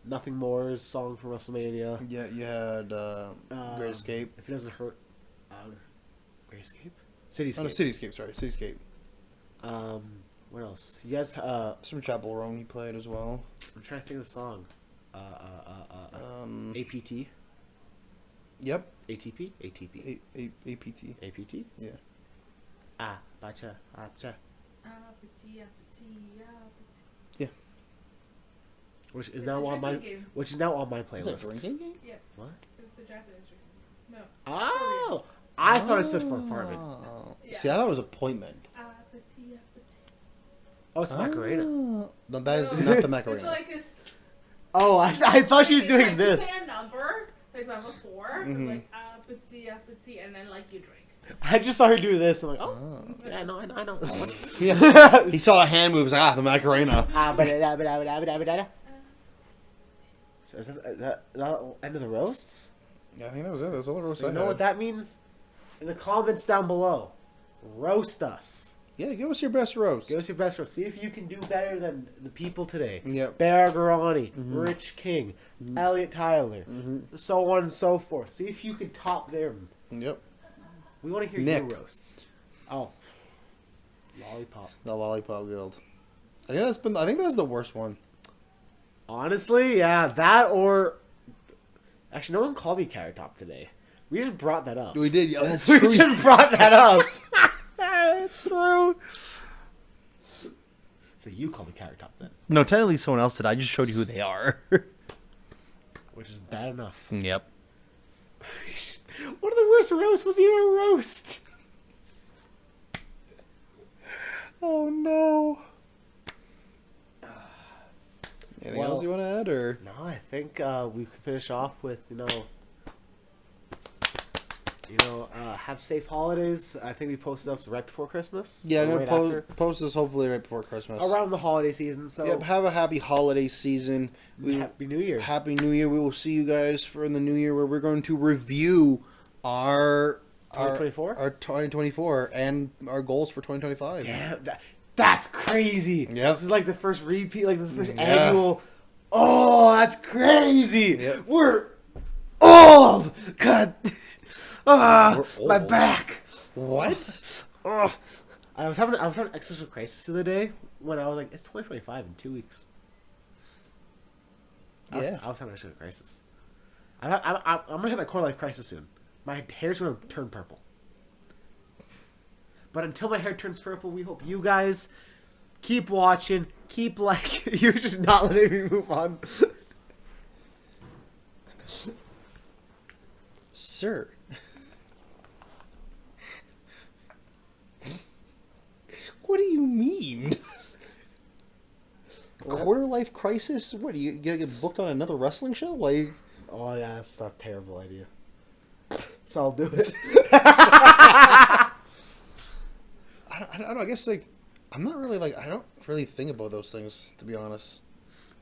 Nothing More's song from WrestleMania. Yeah, you had Great Escape. If it doesn't hurt, Great Escape, Cityscape. Oh, no, Cityscape. Sorry, Cityscape. What else? You guys, Some Chapel Roan he played as well. I'm trying to think of the song. APT, Yep. ATP, ATP, APT. APT. Yeah. Bacha, bacha. Appetit, appetit, appetit. Yeah. Which is It's now a on my drinking game. which is now on my Is that playlist. drinking game? Yeah, What? it's the Japanese drink. No. Oh, I thought it stood for apartment. Oh. Yeah, See, I thought it was appointment. Appetit. Oh, it's Macarena. No, that is No, not the It's Macarena. like it's. Oh, I thought she was it's doing like this. You say a number, for example, 4, Mhm. like appetit, and then like you drink. I just saw her do this. I'm like, oh, yeah, I know. Yeah. He saw a hand move. He's like, the Macarena. So is that end of the roasts? Yeah, I think that was it. That was all the roast So I you know had. what that means? In the comments down below, roast us. Yeah, give us your best roast. Give us your best roast. See if you can do better than the people today. Yep. Bear Garani, Rich King, Elliot Tyler, so on and so forth. See if you can top them. Yep. We want to hear Nick. your roasts. Oh, Lollipop. The Lollipop Guild. I think that was the worst one. Honestly, yeah, that or actually, no one called me Carrot Top today. We just brought that up. We did. Yeah, that's We true. just brought that up. It's true. So you call me Carrot Top then, No, technically someone else did. I just showed you who they are. which is bad enough. Yep. One of the worst roasts was even a roast. Oh no. Anything Well- else you want to add, or No, I think we could finish off with have safe holidays. I think we posted up right before Christmas. yeah, I'm or gonna right post this hopefully right before Christmas. around the holiday season. So Yep. Have a happy holiday season. Happy New Year. Happy New Year. We will see you guys for in the new year where we're going to review our 2024? our 2024 and our goals for 2025. Damn, that's crazy. Yep. This is like the first repeat, like this is the first Yeah. annual. Oh, that's crazy. Yep. We're old. God. Ah, We're my old. back. What? Ugh. I was having an existential crisis the other day when I was like, it's 2025 in 2 weeks. I was Yeah. having an existential crisis. I'm gonna hit my quarter life crisis soon. My hair's gonna turn purple. But until my hair turns purple, we hope you guys keep watching, keep like. You're just not letting me move on. Sir. What do you mean? Quarter life crisis? What, you gonna get booked on another wrestling show? Like, Oh yeah, that's a terrible idea. So I'll do it. I don't know. I guess like I'm not really like I don't really think about those things, to be honest.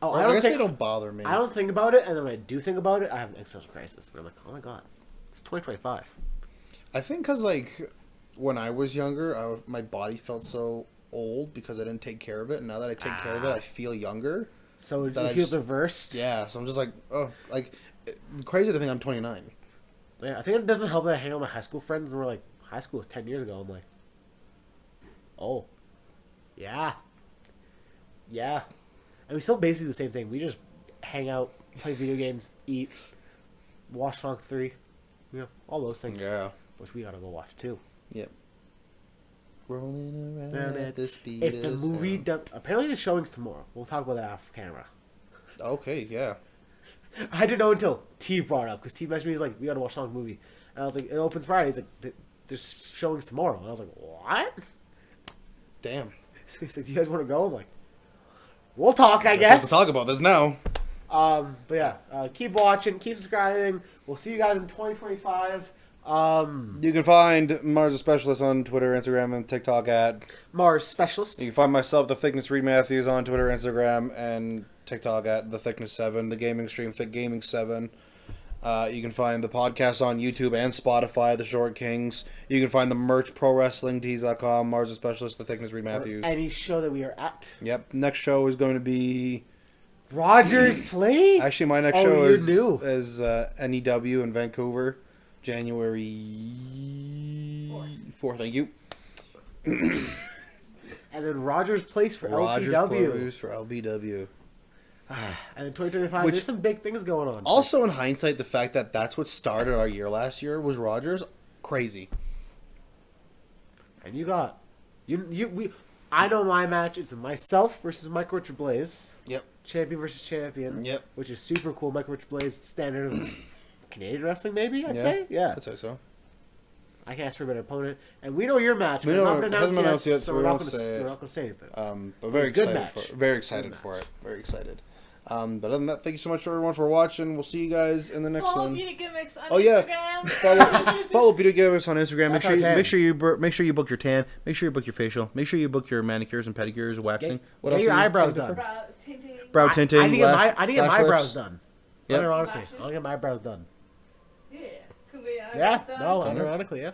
Oh, Or I guess they don't bother me. I don't think about it, and then when I do think about it, I have an existential crisis. But I'm like, oh my god, it's 2025. I think because like when I was younger, my body felt so old because I didn't take care of it, and now that I take care of it, I feel younger. So That you I feel just- reversed. Yeah, so I'm just like, oh, like crazy to think I'm 29. Yeah, I think it doesn't help that I hang out with my high school friends, and we're like, high school was 10 years ago. I'm like, oh, yeah, and we still basically the same thing. We just hang out, play video games, eat, watch Sonic 3, all those things. Yeah. Which we gotta go watch too. Yep. Rolling around at the speed If the of movie sound. does, apparently the showing's tomorrow. We'll talk about that off camera. Okay, yeah. I didn't know until T brought it up because T messaged me. He's like, "We gotta watch Sonic movie," and I was like, "It opens Friday." He's like, "There's showings tomorrow," and I was like, "What?" Damn. So he's like, "Do you guys want to go?" I'm like, "We'll talk, I Guess guess." we'll talk about this now. But yeah, keep watching, keep subscribing. We'll see you guys in 2025. You can find Mars a Specialist on Twitter, Instagram, and TikTok at. Mars Specialist. You can find myself, The Thickness Reed Matthews, on Twitter, Instagram, and TikTok at The Thickness 7, the gaming stream, Thick Gaming 7. You can find the podcast on YouTube and Spotify, The Short Kings. You can find the merch, ProWrestlingTees.com, Mars a Specialist, The Thickness Reed Matthews. Any show that we are at. Yep. Next show is going to be. Rogers Place. Actually, my next Oh, show you're is new. NEW in Vancouver, January 4th. Thank you. And then Rogers Place for Rogers LPW. Clothes for LBW. And in 2025, Which- there's some big things going on. Also, in hindsight, the fact that that's what started our year last year was Rogers. Crazy. And you got I know my match. It's myself versus Mike Richard Blaze. Yep. Champion versus champion. Yep. Which is super cool. Mike Richard Blaze, standard of Canadian wrestling, maybe I'd Yeah. say. Yeah. I'd say so. I can ask for a better opponent, and we know your match. We But it's know not been it hasn't been announced announced yet, yet, so so we we're not won't going say it. to say anything. But very Good excited match. for it. Very excited Good for it. Very excited. But other than that, thank you so much everyone for watching. We'll see you guys in the next Follow one. Beauty Gimmicks on Oh, yeah. Instagram. Follow Beauty Gimmicks on Instagram. That's our tan. Make sure you book your tan. Make sure you book your facial. Make sure you book your manicures and pedicures, waxing. Get your are you eyebrows thinking done. for? Brow tinting. Brow tinting. I need to get lash- my lash eyebrows lifts. done. Yep. Unironically, Lashes. I'll get my eyebrows done. Yeah. Can we, Yeah, done? no, Done it. unironically, yeah.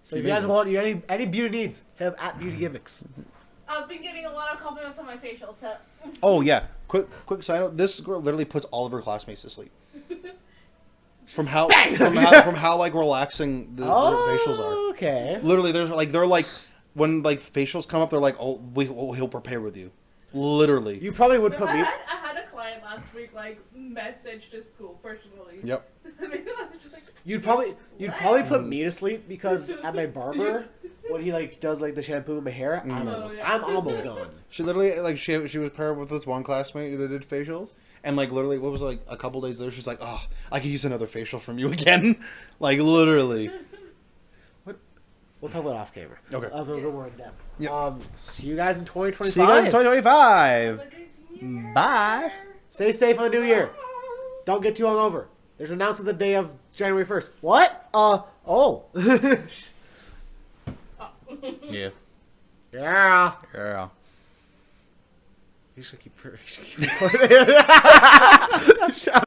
So if you guys want any beauty needs, hit up at Beauty Gimmicks. I've been getting a lot of compliments on my facial, so. Oh yeah. Quick side note. This girl literally puts all of her classmates to sleep. From how like relaxing the facials are. Okay. Literally, they're like when like facials come up, they're like, oh, he'll prepare with you. Literally. You probably would No, put I me. had a client last week like message to school personally. Yep. I mean, I was just like, You'd probably put me to sleep because at my barber, when he like does like the shampoo in my hair, I'm almost gone. She literally like she was paired with this one classmate that did facials, and like literally, what was it, like a couple days later, she's like, oh, I could use another facial from you again, like literally. We'll talk about it off camera. Okay. I'll go more in depth. Yep. See you guys in 2025. See you guys in 2025. "Look at you." Bye. Stay safe on the new year. Don't get too hungover. There's an announcement the day of January 1st. What? Oh. Yeah. Yeah. Yeah. You should keep recording.